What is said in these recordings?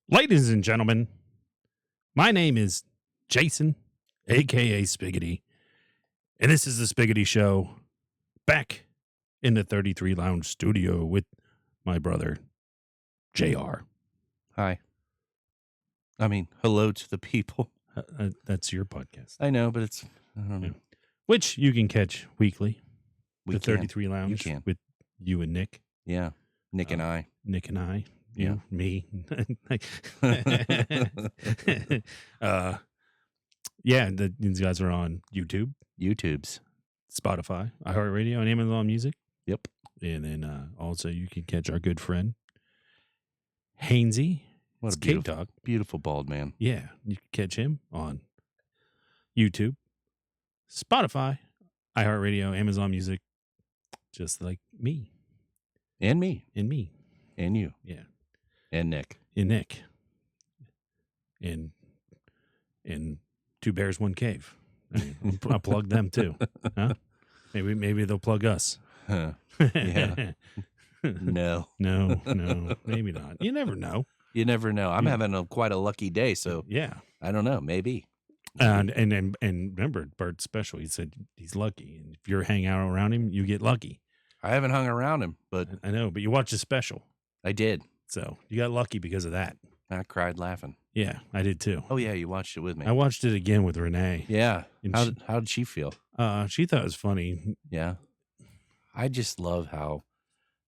Ladies and gentlemen, my name is Jason, aka Spiggity, and this is the Spiggity Show, back in the 33 Lounge studio with my brother, JR. Hi. I mean, hello to the people. That's your podcast. I know, but it's, I don't know. Which you can catch weekly. We the 33 Lounge You can. with you and Nick. Yeah. Nick and I. Nick and I. You, me. These guys are on YouTube's. Spotify, iHeartRadio, and Amazon Music. Yep. And then also you can catch our good friend, Hainsey. What it's a beautiful, K-Dog. Beautiful bald man. Yeah, you can catch him on YouTube, Spotify, iHeartRadio, Amazon Music, just like me. And me. And me. And you. Yeah. And Nick. And Nick. And Two Bears, One Cave. I mean, I'll plug them too. Huh? Maybe they'll plug us. Huh. Yeah. No. No, maybe not. You never know. You never know. I'm having quite a lucky day, so yeah. I don't know. Maybe. And remember, Bert's special. He said he's lucky, and if you're hanging out around him, you get lucky. I haven't hung around him, but I know. But you watched his special. I did. So you got lucky because of that. I cried laughing. Yeah, I did too. Oh yeah, you watched it with me. I watched it again with Renee. Yeah. And How did she feel? she thought it was funny. Yeah. I just love how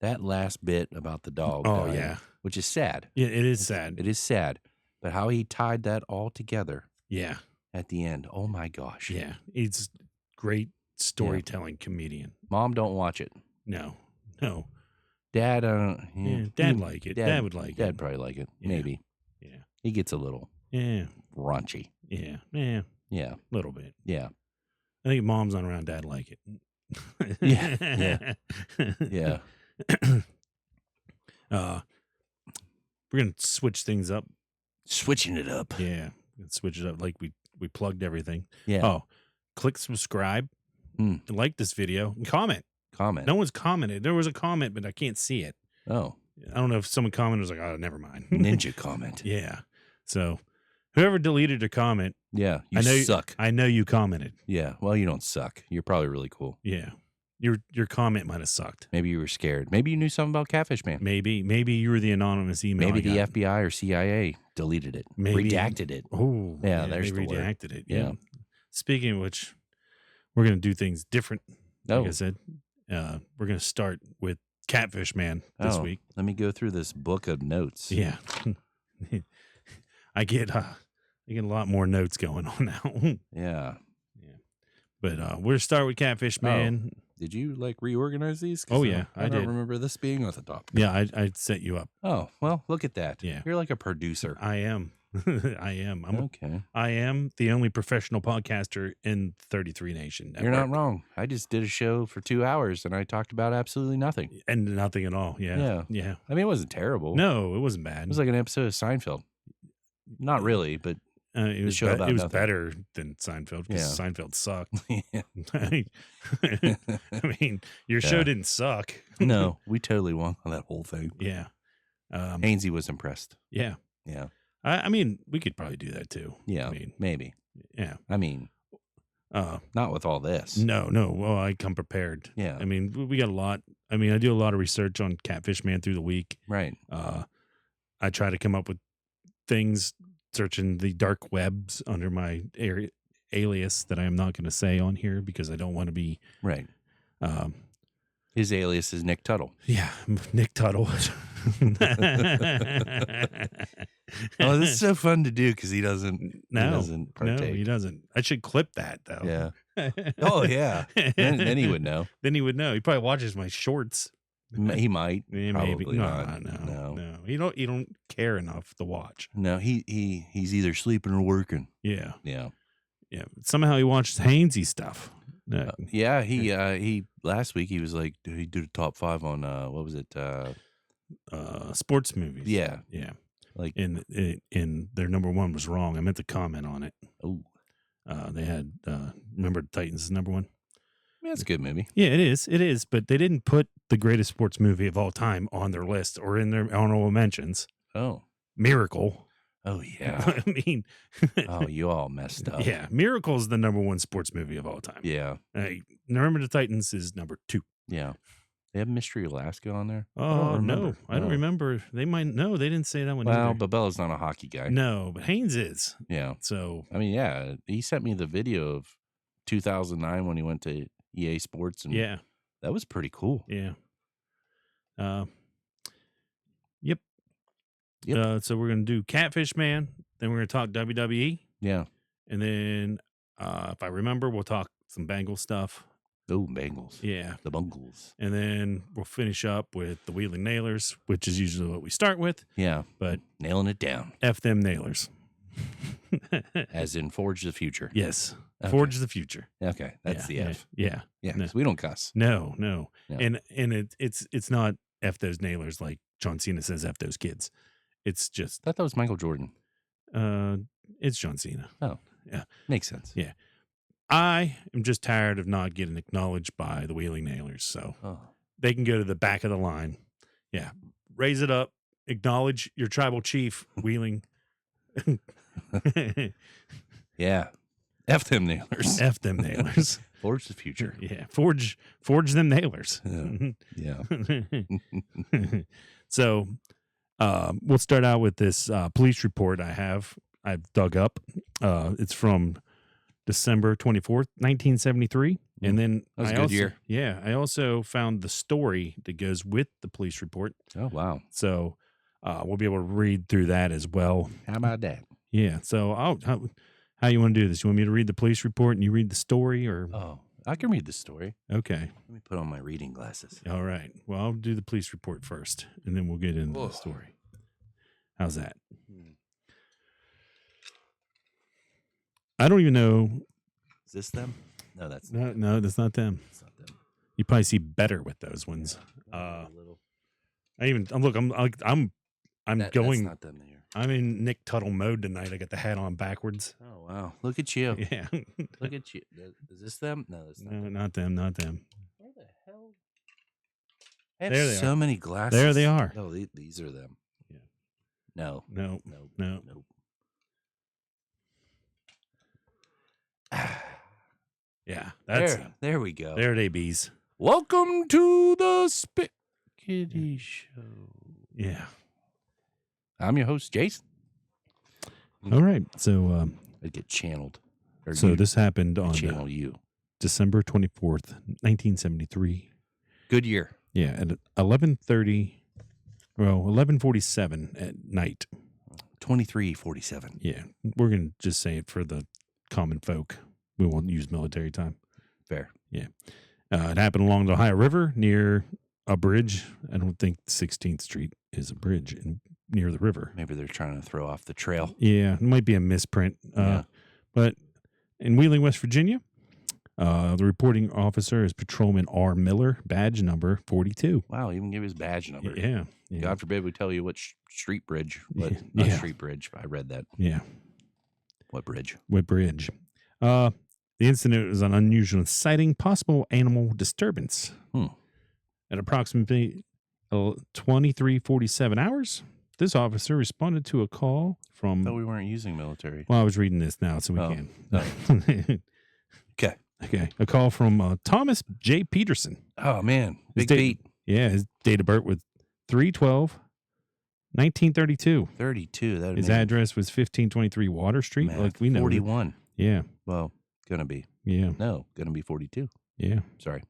that last bit about the dog. Oh, dying, yeah. Which is sad. Yeah, it is sad. It is sad. But how he tied that all together. Yeah. At the end. Oh my gosh. Yeah. He's great storytelling comedian. Mom, don't watch it. No. Dad, Dad like it. Dad would like it. Dad probably like it. Yeah. Maybe. Yeah. He gets a little raunchy. Yeah. Yeah. A little bit. Yeah. I think Mom's not around, Dad like it. Yeah. Yeah. We're gonna switch things up. Switching it up. Yeah. Switch it up like we plugged everything. Yeah. Oh, click subscribe. Like this video. And comment. No one's commented. There was a comment, but I can't see it. Oh. I don't know if someone commented was like, oh, never mind. Ninja comment. Yeah. So whoever deleted a comment. Yeah. You suck. I know you commented. Yeah. Well, you don't suck. You're probably really cool. Yeah. Your comment might have sucked. Maybe you were scared. Maybe you knew something about Catfish Man. Maybe you were the anonymous email. Maybe the FBI or CIA deleted it. Maybe redacted it. Oh, yeah. There's the word. Redacted it. Yeah. Speaking of which, we're gonna do things different. Oh. Like I said, we're gonna start with Catfish Man this week. Let me go through this book of notes. Yeah. I get a lot more notes going on now. Yeah. But we're gonna start with Catfish Man. Oh. Did you reorganize these? Oh yeah, I don't remember this being at the top. Yeah, I set you up. Oh well, look at that. Yeah, you're like a producer. I am. I am. Okay. I am the only professional podcaster in 33 Nation Network. You're not wrong. I just did a show for 2 hours and I talked about absolutely nothing. And nothing at all. Yeah. I mean, it wasn't terrible. No, it wasn't bad. It was like an episode of Seinfeld. Not really, but it was better than Seinfeld because Seinfeld sucked. I mean, your show didn't suck. No, we totally won on that whole thing. Yeah. Hainsey was impressed. Yeah. Yeah. I mean, we could probably do that too. Yeah. I mean, maybe. Yeah. I mean, not with all this. No. Well, I come prepared. Yeah. I mean, we got a lot. I mean, I do a lot of research on Catfish Man through the week. Right. I try to come up with things, searching the dark webs under my alias that I am not going to say on here because I don't want to be right. His alias is Nick Tuttle. Yeah, Nick Tuttle. Oh, this is so fun to do because he doesn't partake. No, he doesn't. I should clip that though. Yeah. Oh yeah. Then he would know. Then he would know. He probably watches my shorts. He might. Maybe. Probably No. You don't care enough to watch. No, he's either sleeping or working. Yeah. Yeah. Yeah. Somehow he watches Hainsey stuff. Yeah, he last week he was like he did a top 5 on what was it? Sports movies. Yeah. Yeah. Like in their number 1 was wrong. I meant to comment on it. Oh. They had remember Titans is number 1? Yeah, it's a good movie. Yeah, it is, but they didn't put the greatest sports movie of all time on their list or in their honorable mentions. Oh. Miracle. Oh, yeah. I mean, Oh, you all messed up. yeah, Miracle is the number one sports movie of all time. Yeah. Remember the Titans is number 2. Yeah. They have Mystery Alaska on there? I Oh, don't no, remember. I don't remember. They might, no, they didn't say that one Well, either. but Bella's not a hockey guy. No, but Haynes is. Yeah. So, I mean, yeah, he sent me the video of 2009 when he went to EA Sports, and yeah, that was pretty cool. yeah. Yep. Yep. So we're going to do Catfish Man. Then we're going to talk WWE. Yeah. And then, if I remember, we'll talk some Bengals stuff. Oh, Bengals. Yeah. The Bengals. And then we'll finish up with the Wheeling Nailers, which is usually what we start with. Yeah. But nailing it down. F them Nailers. As in Forge the Future. Yes. Okay. Forge the Future. Okay. That's the F. Yeah. Yeah. No. 'Cause we don't cuss. No. No. And it's not F those Nailers like John Cena says F those kids. It's just I thought that was Michael Jordan. it's John Cena. Oh. Yeah. Makes sense. Yeah. I am just tired of not getting acknowledged by the Wheeling Nailers. So they can go to the back of the line. Yeah. Raise it up. Acknowledge your tribal chief, Wheeling. Yeah. F them Nailers. F them Nailers. Forge the Future. Yeah. Forge them Nailers. Yeah. So we'll start out with this police report I've dug up. It's from December 24th, 1973. And then that was a good year. Yeah. I also found the story that goes with the police report. Oh, wow. So we'll be able to read through that as well. How about that? Yeah. So how you want to do this? You want me to read the police report and you read the story, or? Oh, I can read the story. Okay. Let me put on my reading glasses. All right. Well, I'll do the police report first, and then we'll get into the story. How's that? I don't even know. Is this them? No, that's No, that's not them. It's not them. You probably see better with those ones. I'm That's going. not them here. I'm in Nick Tuttle mode tonight. I got the hat on backwards. Oh, wow. Look at you. Yeah. Look at you. Is this them? No, that's not them. Not them. Not them. Where the hell? I have There they so many glasses. There they are. Oh, these are them. Yeah. No. No. No. No. Nope. Yeah. That's there we go. there they bees. Welcome to the Spiggity Show. Yeah. I'm your host, Jason. All right. So I get channeled. Or so you this happened on channel you. December 24th, 1973. Good year. Yeah, at 11:47 at night. 23:47. Yeah, we're going to just say it for the common folk. We won't use military time. Fair. Yeah. It happened along the Ohio River near a bridge. I don't think 16th Street is a bridge near the river. Maybe they're trying to throw off the trail. Yeah, it might be a misprint. Yeah. But in Wheeling, West Virginia, the reporting officer is Patrolman R. Miller, badge number 42. Wow, even give his badge number. Yeah. God forbid we tell you what street bridge. What, Yeah. not Yeah. street bridge. I read that. Yeah. What bridge? What bridge? The incident was an unusual sighting, possible animal disturbance. At approximately 23:47 hours, this officer responded to a call from. No, we weren't using military. Well, I was reading this now, so we Oh. can. Okay. Okay. A call from Thomas J. Peterson. Oh, man. Big date- beat. Yeah, his date of birth was 3/12/1932. 32. That His address was 1523 Water Street. Like we know. 41. Yeah. Well, gonna be. Yeah. No, gonna be 42. Yeah. Sorry.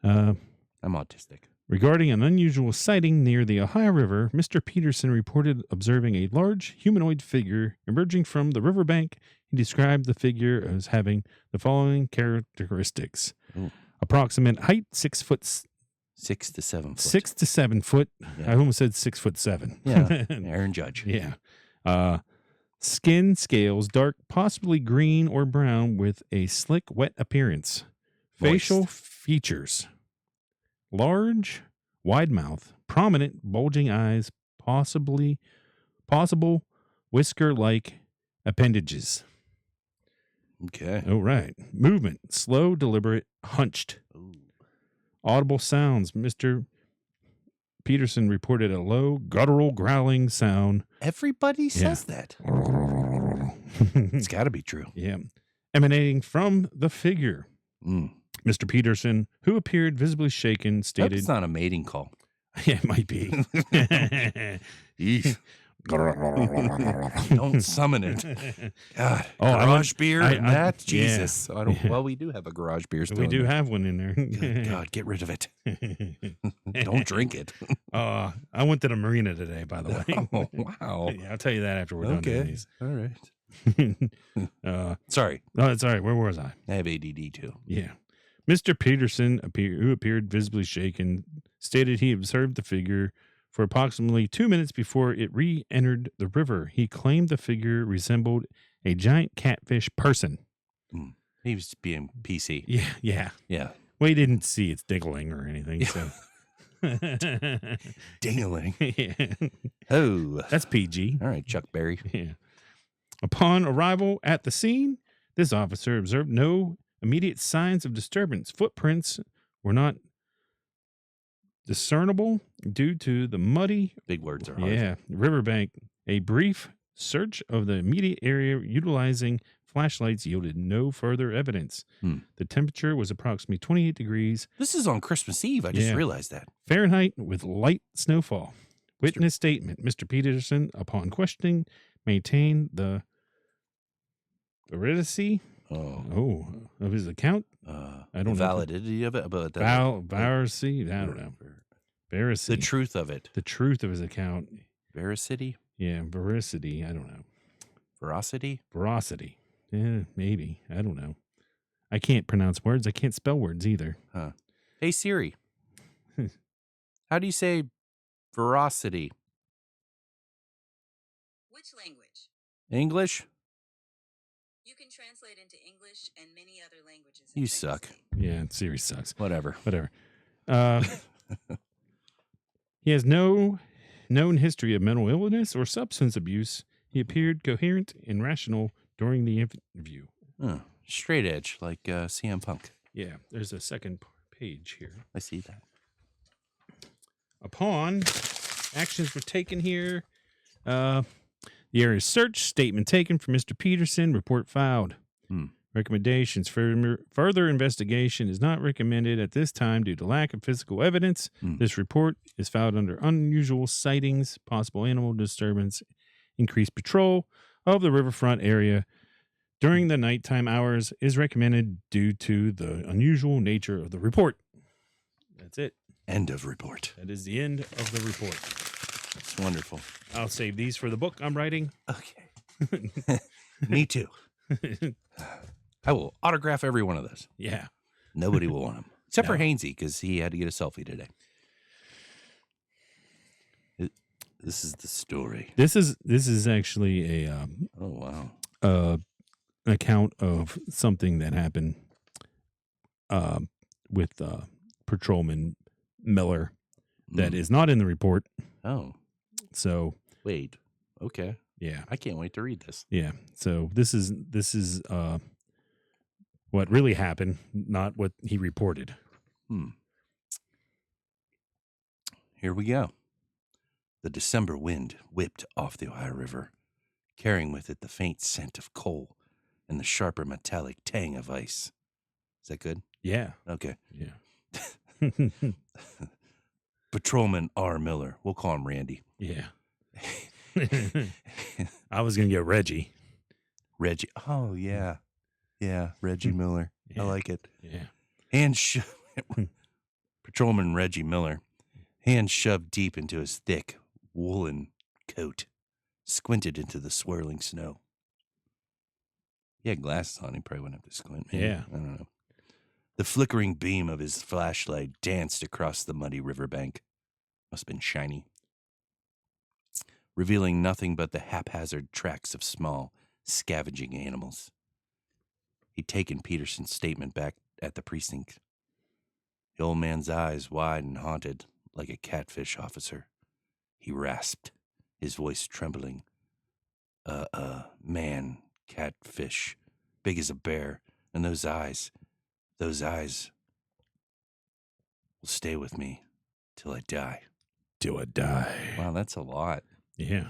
Uh, I'm autistic. Regarding an unusual sighting near the Ohio River, Mr. Peterson reported observing a large humanoid figure emerging from the riverbank. He described the figure as having the following characteristics: Ooh. approximate height 6 foot, 6 to 7 foot. 6 to 7 foot. Yeah. I almost said 6'7". Yeah. Aaron Judge. Yeah. Skin scales dark, possibly green or brown, with a slick, wet appearance. Facial features: large, wide mouth, prominent, bulging eyes, possible whisker-like appendages. Okay. All right. Movement: slow, deliberate, hunched. Ooh. Audible sounds: Mr. Peterson reported a low, guttural growling sound. Everybody says that. It's got to be true. Yeah. Emanating from the figure. Mm. Mr. Peterson, who appeared visibly shaken, Hope stated... it's not a mating call. Yeah, it might be. Don't summon it. God, garage beer and that? Jesus. Yeah. I don't. Well, we do have a garage beer still. We in do there. have one in there. Good God, get rid of it. Don't drink it. I went to the marina today, by the way. Oh, wow. Yeah, I'll tell you that after we're done doing these. All right. No, Sorry. it's all right. Where was I? I have ADD too. Yeah. Mr. Peterson, who appeared visibly shaken, stated he observed the figure for approximately 2 minutes before it re-entered the river. He claimed the figure resembled a giant catfish person. He was being PC. Yeah. Well, he didn't see its diggling or anything, so... Dingling. Yeah. Oh. That's PG. All right, Chuck Berry. Yeah. Upon arrival at the scene, this officer observed no immediate signs of disturbance. Footprints were not discernible due to the muddy... Big words are hard. Riverbank. A brief search of the immediate area utilizing flashlights yielded no further evidence. The temperature was approximately 28 degrees. This is on Christmas Eve. I just realized that. Fahrenheit with light snowfall. Witness statement. Mr. Peterson, upon questioning, maintained the veracity of his account. I don't know. Validity of it. About Veracity. I don't know. Veracity. The truth of it. The truth of his account. Veracity? Yeah, veracity. I don't know. Veracity? Veracity. Yeah, maybe. I don't know. I can't pronounce words. I can't spell words either. Huh. Hey, Siri. How do you say veracity? Which language? English? You can translate into English and many other languages. You suck. Yeah, Siri sucks. Whatever. He has no known history of mental illness or substance abuse. He appeared coherent and rational during the interview. Straight edge, like CM Punk. Yeah, there's a second page here. I see that. Upon actions were taken here. The area search, statement taken from Mr. Peterson, report filed. Recommendations. Further investigation is not recommended at this time due to lack of physical evidence. This report is filed under unusual sightings, possible animal disturbance, increased patrol of the riverfront area during the nighttime hours is recommended due to the unusual nature of the report. That's it. End of report. That is the end of the report. It's wonderful. I'll save these for the book I'm writing. Okay. Me too. I will autograph every one of those. Yeah. Nobody will want them. Except for Hainsey, because he had to get a selfie today. This is the story. This is actually a oh wow, an account of something that happened with Patrolman Miller that is not in the report. Oh, so wait, okay, yeah, I can't wait to read this. Yeah, so this is what really happened, not what he reported. Here we go. The December wind whipped off the Ohio River, carrying with it the faint scent of coal and the sharper metallic tang of ice. Is that good? Yeah. Okay. Yeah. Patrolman R. Miller. We'll call him Randy. Yeah. I was going to get Reggie. Reggie. Oh, yeah. Yeah, Reggie Miller. Yeah. I like it. Yeah. Patrolman Reggie Miller, hands shoved deep into his thick woolen coat, squinted into the swirling snow. He had glasses on. He probably wouldn't have to squint. Maybe. Yeah. I don't know. The flickering beam of his flashlight danced across the muddy riverbank. Must have been shiny. Revealing nothing but the haphazard tracks of small, scavenging animals. He'd taken Peterson's statement back at the precinct. The old man's eyes wide and haunted, like a catfish officer. He rasped, his voice trembling. Man, catfish, big as a bear, and those eyes will stay with me till I die. till I die. Wow, that's a lot. Yeah.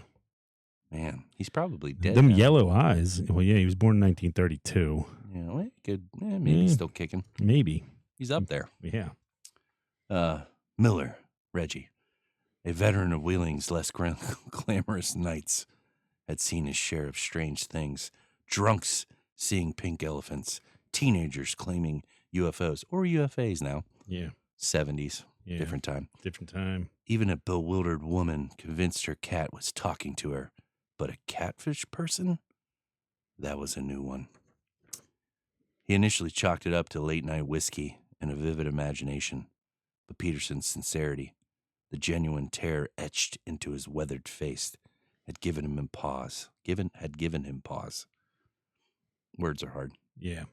Man, he's probably dead Them now. yellow eyes. Well, yeah, he was born in 1932. Yeah, well, good. Maybe he's still kicking. Maybe. He's up there. Yeah. Miller, Reggie, a veteran of Wheeling's less glamorous nights, had seen his share of strange things. Drunks seeing pink elephants, teenagers claiming UFOs, or UFAs now. Yeah. 70s, Yeah. different time. Different time. Even a bewildered woman convinced her cat was talking to her. But a catfish person? That was a new one. He initially chalked it up to late-night whiskey and a vivid imagination. But Peterson's sincerity, the genuine terror etched into his weathered face, had given him pause. Words are hard. Yeah.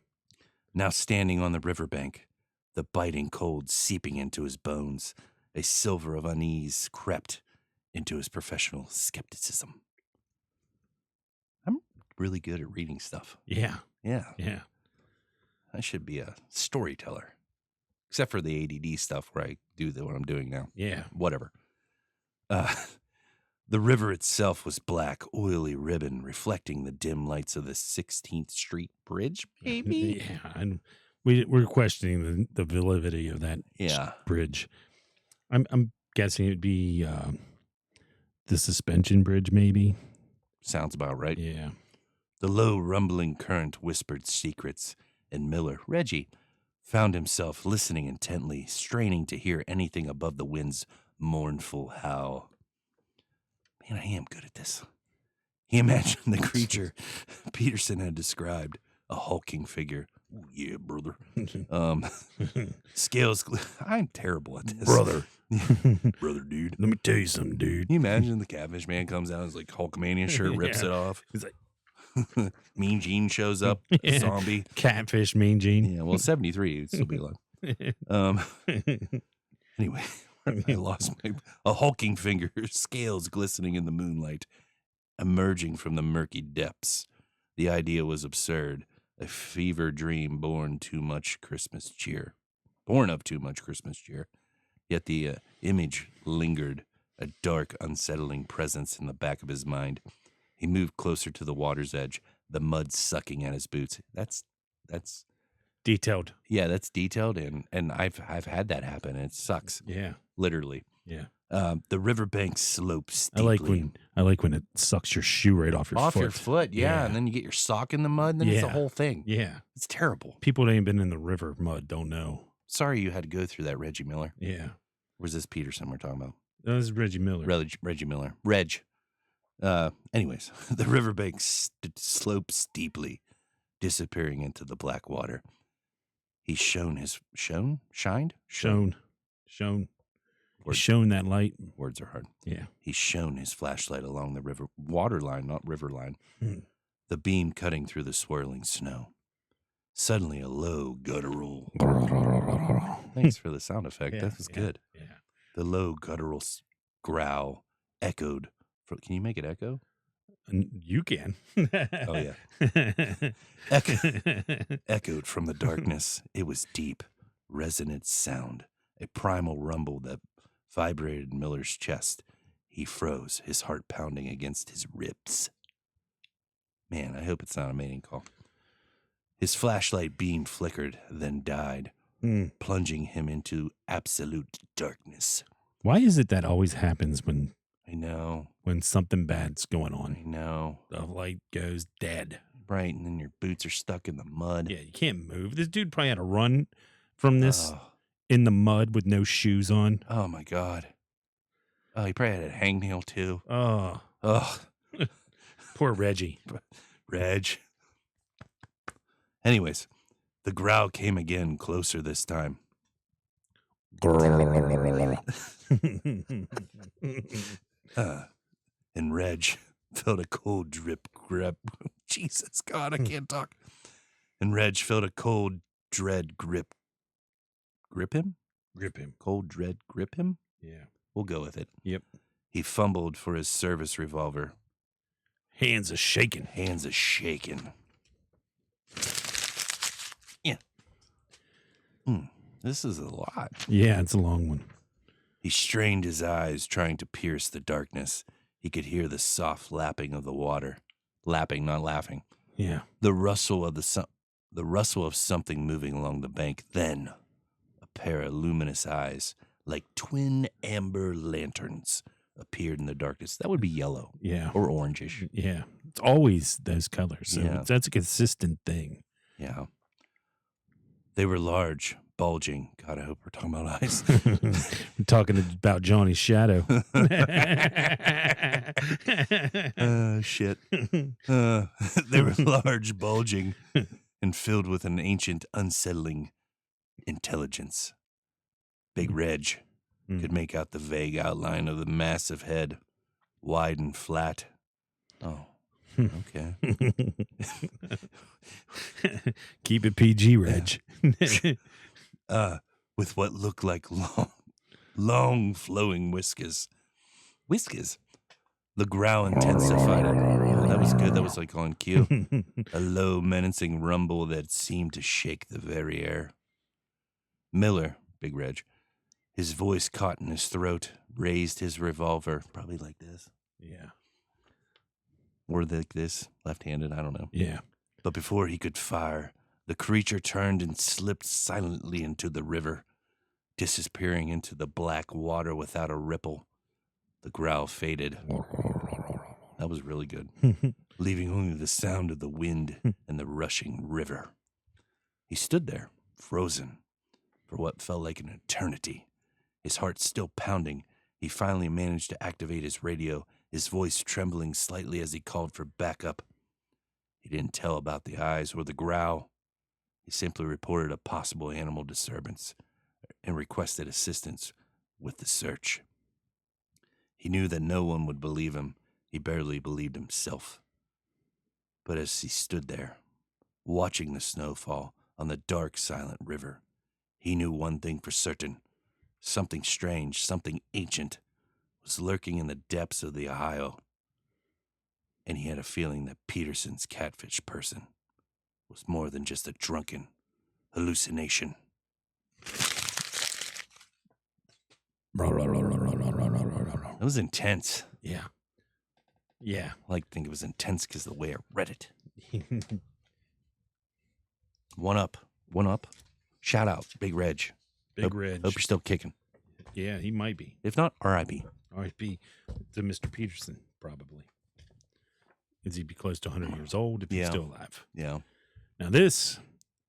Now standing on the riverbank, the biting cold seeping into his bones, a silver of unease crept into his professional skepticism. I'm really good at reading stuff. Yeah. Yeah. Yeah. I should be a storyteller. Except for the ADD stuff where I do what I'm doing now. Yeah. Whatever. The river itself was black, oily ribbon reflecting the dim lights of the 16th Street Bridge, maybe? Yeah. And we're questioning the validity of that bridge. I'm guessing it'd be the suspension bridge, maybe. Sounds about right. Yeah. The low, rumbling current whispered secrets, and Miller, Reggie, found himself listening intently, straining to hear anything above the wind's mournful howl. Man, I am good at this. He imagined the creature Peterson had described, a hulking figure. Ooh, yeah, brother. Scales. I'm terrible at this. Brother. Brother, dude. Let me tell you something, dude. Can you imagine the Catfish Man comes out, his like Hulkamania shirt, rips it off. He's like, Mean Gene shows up, Yeah. zombie. Catfish, Mean Gene. Yeah, well, 73, he'd still be alive. Anyway, I lost a hulking figure, scales glistening in the moonlight, emerging from the murky depths. The idea was absurd, a fever dream born of too much Christmas cheer. Yet the image lingered, a dark, unsettling presence in the back of his mind. He moved closer to the water's edge, the mud sucking at his boots. That's detailed. Yeah, that's detailed, and I've had that happen, and it sucks. Yeah. Literally. Yeah. The riverbank slopes steeply. I like when it sucks your shoe right off your foot. Your foot, yeah, and then you get your sock in the mud, and then it's the whole thing. Yeah. It's terrible. People that ain't been in the river mud don't know. Sorry you had to go through that, Reggie Miller. Yeah. Where's this Peterson we're talking about? That was Reggie Miller. Reggie Miller. Reg. Anyways, the riverbank slopes steeply, disappearing into the black water. He's shined. He shone that light. Words are hard. Yeah. He shone his flashlight along the water line, not river line. Hmm. The beam cutting through the swirling snow. Suddenly, a low guttural. Thanks for the sound effect. Yeah, that was good. Yeah. The low guttural growl echoed. Can you make it echo? You can. Oh, yeah. Echoed from the darkness. It was deep, resonant sound, a primal rumble that vibrated Miller's chest. He froze, his heart pounding against his ribs. Man, I hope it's not a mating call. His flashlight beam flickered, then died, plunging him into absolute darkness. Why is it that always happens when I know. When something bad's going on? I know. The light goes dead. Right, and then your boots are stuck in the mud. Yeah, you can't move. This dude probably had to run from this in the mud with no shoes on. Oh, my God. Oh, he probably had a hangnail, too. Oh. Poor Reggie. Reg. Anyways, the growl came again, closer this time. And Reg felt a cold grip. Jesus God, I can't talk. And Reg felt a cold, dread grip. Grip him? Grip him. Cold, dread grip him? Yeah. We'll go with it. Yep. He fumbled for his service revolver. Hands are shaking. Yeah. This is a lot. Yeah, it's a long one. He strained his eyes, trying to pierce the darkness. He could hear the soft lapping of the water. Lapping, not laughing. Yeah. The rustle of the rustle of something moving along the bank. Then, a pair of luminous eyes, like twin amber lanterns, appeared in the darkness. That would be yellow. Yeah. Or orangish. Yeah. It's always those colors. So Yeah. that's a consistent thing. Yeah. They were large, bulging. God, I hope we're talking about eyes. We're talking about Johnny's shadow. Shit. They were large, bulging, and filled with an ancient, unsettling intelligence. Big Reg could make out the vague outline of the massive head, wide and flat. Oh, okay. Keep it PG, Reg. With what looked like long flowing whiskers. Whiskers? The growl intensified. Yeah, that was good. That was like on cue. A low, menacing rumble that seemed to shake the very air. Miller, Big Reg, his voice caught in his throat, raised his revolver, probably like this. Yeah. Or like this, left-handed, I don't know. Yeah. But before he could fire, the creature turned and slipped silently into the river, disappearing into the black water without a ripple. The growl faded. That was really good. Leaving only the sound of the wind and the rushing river. He stood there, frozen, for what felt like an eternity. His heart still pounding, he finally managed to activate his radio, his voice trembling slightly as he called for backup. He didn't tell about the eyes or the growl. He simply reported a possible animal disturbance and requested assistance with the search. He knew that no one would believe him. He barely believed himself. But as he stood there, watching the snow fall on the dark, silent river, he knew one thing for certain. Something strange, something ancient, was lurking in the depths of the Ohio. And he had a feeling that Peterson's catfish person was more than just a drunken hallucination. That was intense. Yeah. Yeah. I like to think it was intense because of the way I read it. One up. Shout out, Big Reg. Big Reg. Hope you're still kicking. Yeah, he might be. If not, R.I.P. R.I.P. to Mr. Peterson, probably. Is he be close to 100 years old if he's still alive? Yeah. Now this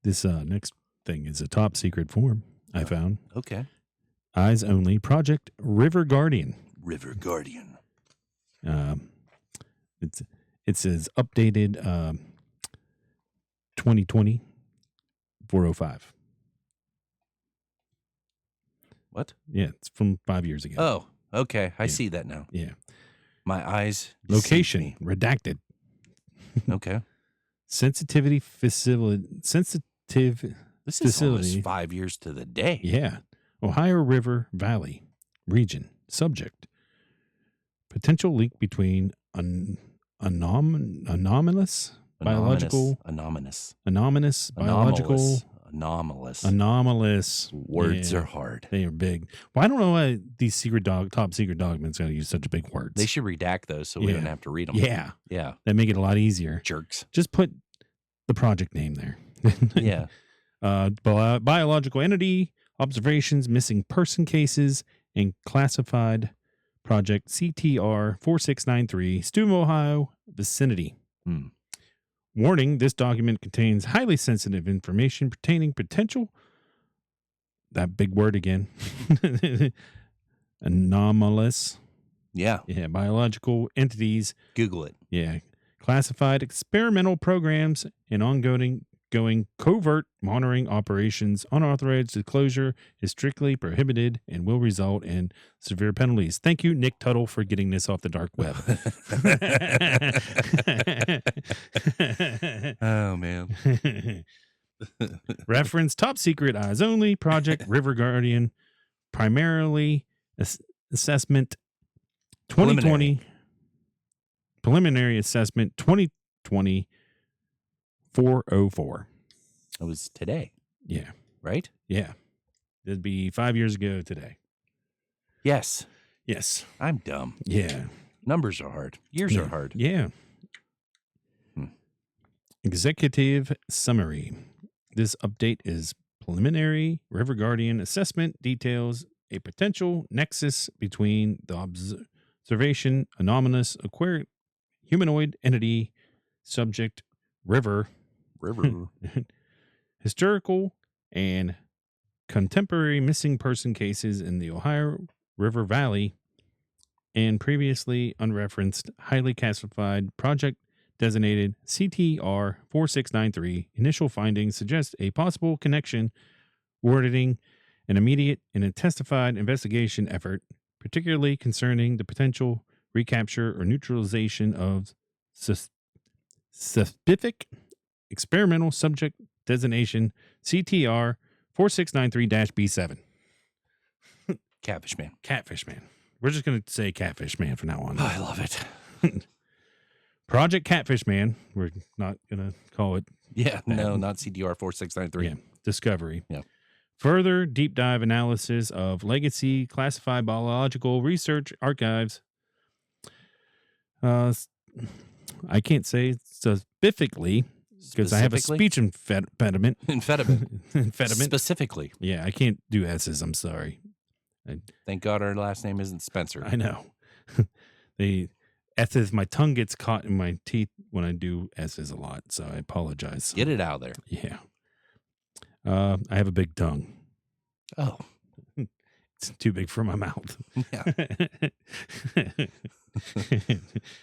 next thing is a top secret form I found. Okay. Eyes only Project River Guardian. River Guardian. It says updated 2020 405. What? Yeah, it's from 5 years ago. Oh, okay. I Yeah. see that now. Yeah. My eyes. deceived Location me. redacted. Okay. Sensitivity facility. This is Facility. almost 5 years to the day. Yeah. Ohio River Valley region. Subject. Potential link between anomalous biological Anomalous. biological anomalous Words Yeah, are hard. they are big. Well, I don't know why these top secret documents gotta use such big words. They should redact those so we Yeah. don't have to read them. Yeah. Yeah. That make it a lot easier. Jerks. Just put the project name there. Yeah. Biological entity, observations, missing person cases, and classified project CTR 4693, Steuben, Ohio, vicinity. Hmm. Warning, this document contains highly sensitive information pertaining potential, that big word again, anomalous, Yeah. biological entities, Google it. classified experimental programs and ongoing covert monitoring operations. Unauthorized disclosure is strictly prohibited and will result in severe penalties. Thank you, Nick Tuttle, for getting this off the dark web. Oh, man. Reference top secret eyes only project River Guardian, primarily assessment 2020 preliminary assessment 2020 404. It was today, Yeah. right? Yeah. It'd be 5 years ago today. Yes. Yes. I'm dumb. Yeah. Numbers are hard. Years are hard. Yeah. Hmm. Executive summary. This update is preliminary River Guardian assessment details a potential nexus between the observation anomalous humanoid entity subject river historical and contemporary missing person cases in the Ohio River Valley and previously unreferenced highly classified project designated CTR 4693. Initial findings suggest a possible connection warranting an immediate and intensified investigation effort, particularly concerning the potential recapture or neutralization of specific experimental subject designation CTR 4693-B7. Catfish Man. Catfish Man. We're just going to say Catfish Man from now on. I love it. Project Catfish Man. We're not going to call it. Yeah, that. no, not CDR 4693. Yeah, Discovery. Yeah. Further deep dive analysis of legacy classified biological research archives. I can't say specifically because I have a speech impediment. Impediment. Specifically. Yeah, I can't do S's. I'm sorry. Thank God our last name isn't Spencer. I know. The S's, my tongue gets caught in my teeth when I do S's a lot, so I apologize. Get it out there. Yeah. I have a big tongue. Oh. It's too big for my mouth. Yeah.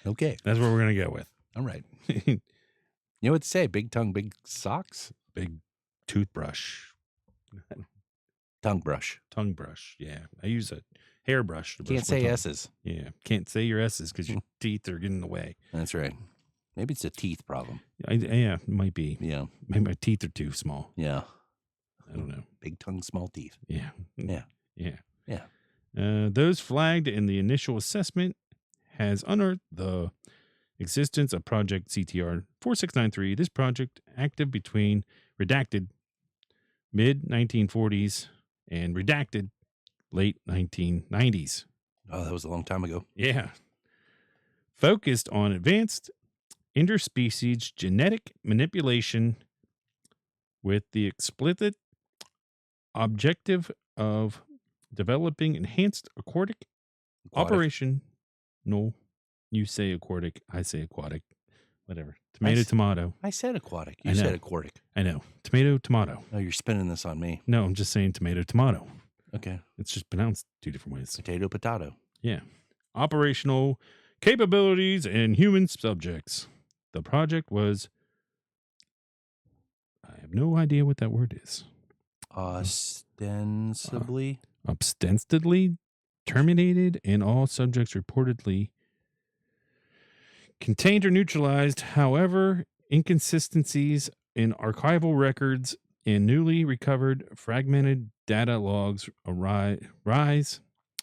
Okay. That's what we're going to go with. All right. You know what to say? Big tongue, big socks? Big toothbrush. Tongue brush. Tongue brush. Yeah. I use a hairbrush. To brush Can't my say tongue. S's. Yeah. Can't say your S's because your teeth are getting in the way. That's right. Maybe it's a teeth problem. Yeah, it might be. Yeah. Maybe my teeth are too small. Yeah. I don't know. Big tongue, small teeth. Yeah. Yeah. Yeah. Yeah. Those flagged in the initial assessment has unearthed the existence of Project CTR 4693. This project active between redacted mid 1940s and redacted late 1990s. Oh, that was a long time ago. Yeah. Focused on advanced interspecies genetic manipulation with the explicit objective of developing enhanced aquatic. Operation. No, you say aquatic. I say aquatic. Whatever. Tomato. I said aquatic. You I know. said aquatic. I know. Tomato. Oh, you're spinning this on me. No, I'm just saying tomato. Okay. It's just pronounced two different ways. Potato. Yeah. Operational capabilities and human subjects. The project was. I have no idea what that word is. Ostensibly. Ostensibly terminated, and all subjects reportedly contained or neutralized. However, inconsistencies in archival records and newly recovered fragmented data logs rise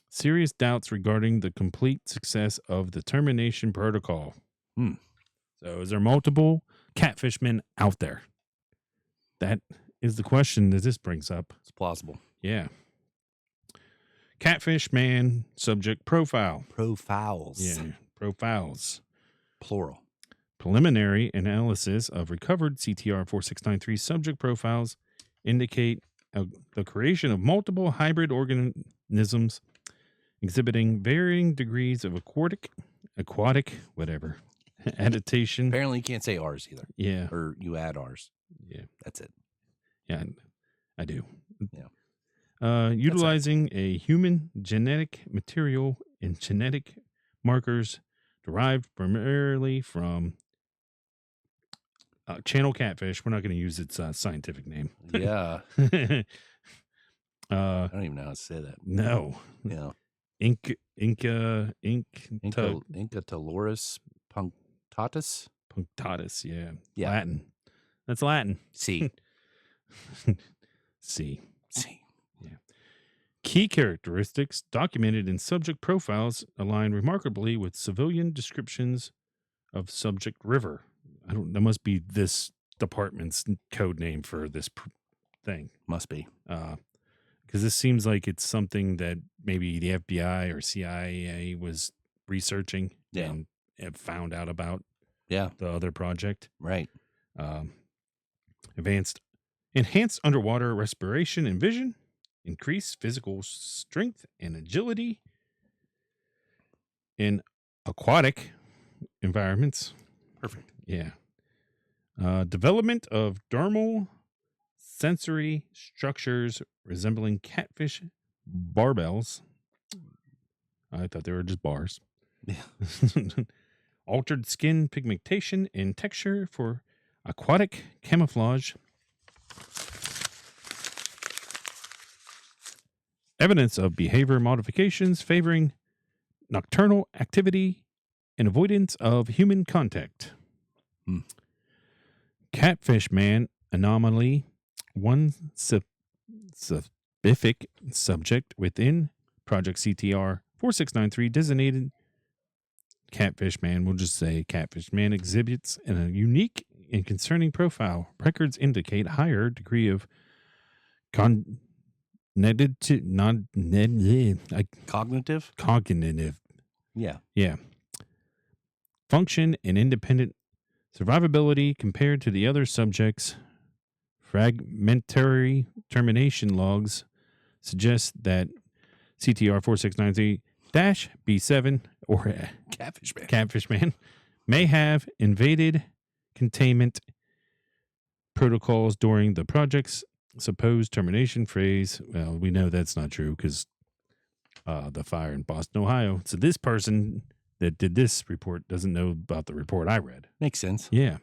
serious doubts regarding the complete success of the termination protocol. So, is there multiple catfishmen out there? That is the question that this brings up. It's plausible. Yeah. Catfish Man subject profile. Profiles. Yeah. Profiles. Plural. Preliminary analysis of recovered CTR 4693 subject profiles indicate the creation of multiple hybrid organisms exhibiting varying degrees of aquatic, whatever, adaptation. Apparently you can't say R's either. Yeah. Or you add R's. Yeah. That's it. Yeah, I do. Yeah. Utilizing a human genetic material and genetic markers derived primarily from channel catfish. We're not going to use its scientific name. Yeah. I don't even know how to say that. No. Yeah. Inca Taloris punctatus. Punctatus. Yeah. Yeah. Latin. That's Latin. C. C. Yeah. Key characteristics documented in subject profiles align remarkably with civilian descriptions of subject river. That must be this department's code name for this thing. Must be. Because this seems like it's something that maybe the FBI or CIA was researching Yeah. and have found out about Yeah. the other project. Right. Enhanced underwater respiration and vision, increased physical strength and agility in aquatic environments. Perfect. Yeah. Development of dermal sensory structures resembling catfish barbels. I thought they were just bars. Yeah. Altered skin pigmentation and texture for aquatic camouflage. Evidence of behavior modifications favoring nocturnal activity and avoidance of human contact. Hmm. Catfish Man anomaly, one specific subject within Project CTR 4693 designated Catfish Man, we'll just say Catfish Man, exhibits a unique and concerning profile. Records indicate higher degree of Cognitive? cognitive Yeah. function and independent survivability compared to the other subjects. Fragmentary termination logs suggest that CTR 4693-B7 or Catfish Man. may have invaded containment protocols during the project's supposed termination phase. Well, we know that's not true because the fire in Boston, Ohio. So this person that did this report doesn't know about the report I read. Makes sense. Yeah.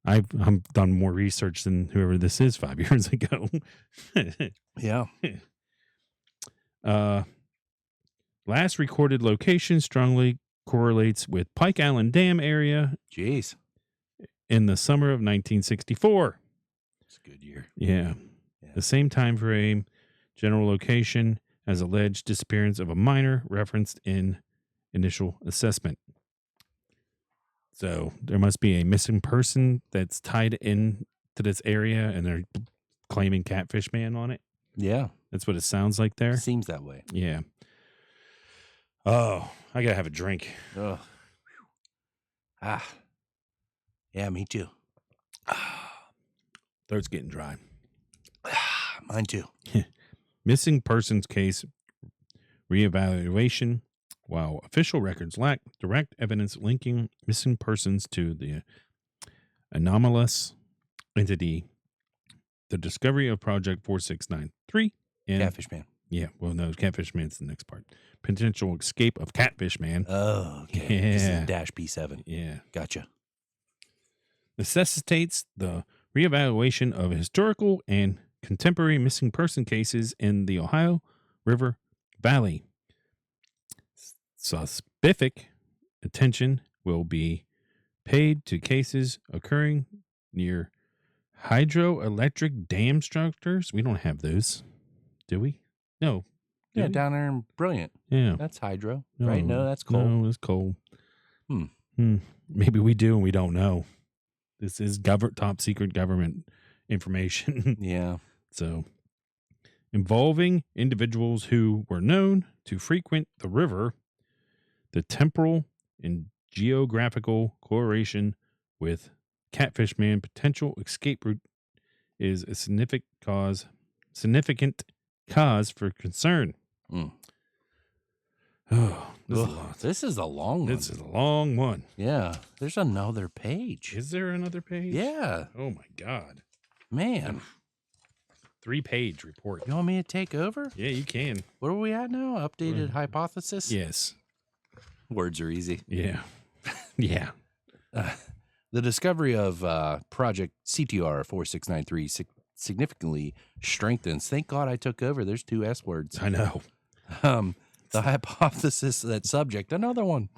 I've done more research than whoever this is 5 years ago. Yeah. Last recorded location strongly correlates with Pike Island Dam area Jeez. in the summer of 1964. It's a good year. Yeah. Yeah. The same time frame, general location as alleged disappearance of a minor referenced in initial assessment. So there must be a missing person that's tied in to this area and they're claiming Catfish Man on it. Yeah. That's what it sounds like there. Seems that way. Yeah. Oh, I gotta have a drink. Ugh. Yeah, me too. Throat's getting dry. Mine too. Missing persons case reevaluation. While official records lack direct evidence linking missing persons to the anomalous entity, the discovery of Project 4693 and Catfish Man. yeah, well, no, Catfish Man's the next part. Potential escape of Catfish Man. Oh, okay. This Yeah. is dash B7. Yeah. Gotcha. Necessitates the reevaluation of historical and contemporary missing person cases in the Ohio River Valley. Specific attention will be paid to cases occurring near hydroelectric dam structures. We don't have those, do we? No. Do Yeah, we? down there in Brilliant. Yeah. That's hydro, right? No, that's coal. No, it's coal. Hmm. Maybe we do and we don't know. This is top secret government information. Yeah. So, involving individuals who were known to frequent the river, the temporal and geographical correlation with Catfish Man potential escape route is a significant cause for concern. Mm. Oh, this is a Ugh, lot. this is a long one. This is a long one. Yeah. There's another page. Is there another page? Yeah. Oh my God. Man. 3-page report. You want me to take over? Yeah, you can. Where are we at now? Updated hypothesis? Yes. Words are easy. Yeah. Yeah. The discovery of Project CTR 4693 significantly strengthens. Thank God I took over. There's 2 S words. I know. The hypothesis that subject, another one,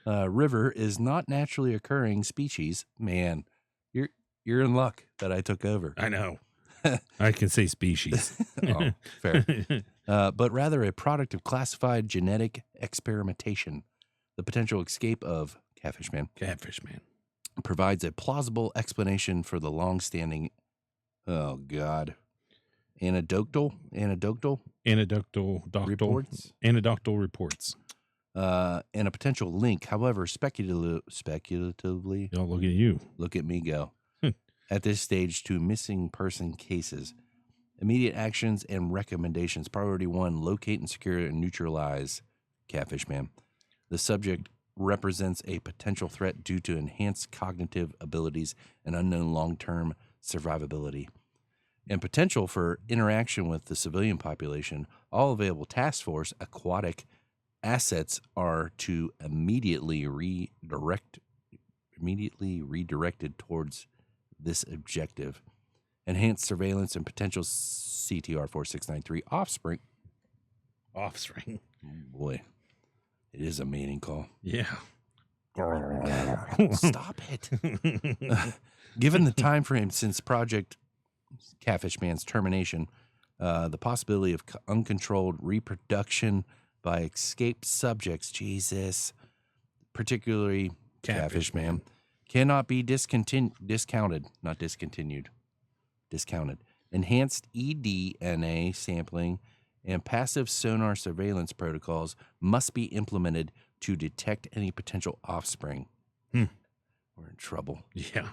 river is not naturally occurring species. Man, you're in luck that I took over. I know. I can say species. Oh, fair. But rather a product of classified genetic experimentation. The potential escape of Catfish Man provides a plausible explanation for the long-standing, oh God, Anecdotal reports. Anecdotal reports. And a potential link. However, speculatively, Don't look at you. look at me go. At this stage, to missing person cases, immediate actions and recommendations. Priority 1, locate and secure and neutralize Catfish Man. The subject represents a potential threat due to enhanced cognitive abilities and unknown long-term survivability, and potential for interaction with the civilian population. All available task force aquatic assets are to immediately redirected towards this objective. Enhanced surveillance and potential CTR 4693 offspring. Offspring. Boy, it is a mating call. Yeah. Stop it. Given the time frame since Project Catfish Man's termination, the possibility of uncontrolled reproduction by escaped subjects, Jesus, particularly Catfish Man, cannot be discounted. Enhanced eDNA sampling and passive sonar surveillance protocols must be implemented to detect any potential offspring. We're in trouble. Yeah.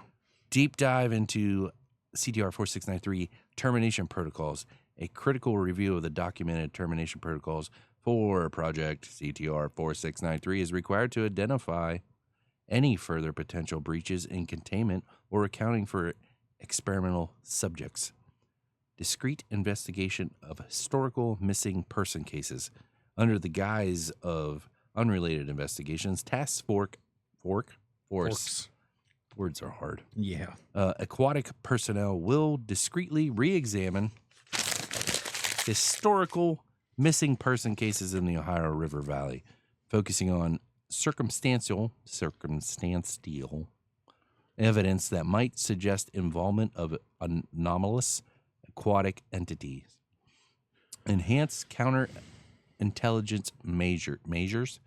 Deep dive into CTR 4693 termination protocols. A critical review of the documented termination protocols for Project CTR 4693 is required to identify any further potential breaches in containment or accounting for experimental subjects. Discrete investigation of historical missing person cases under the guise of unrelated investigations. Task force. Words are hard. Yeah. Aquatic personnel will discreetly re-examine historical missing person cases in the Ohio River Valley, focusing on circumstantial evidence that might suggest involvement of anomalous aquatic entities. Enhanced counterintelligence measures.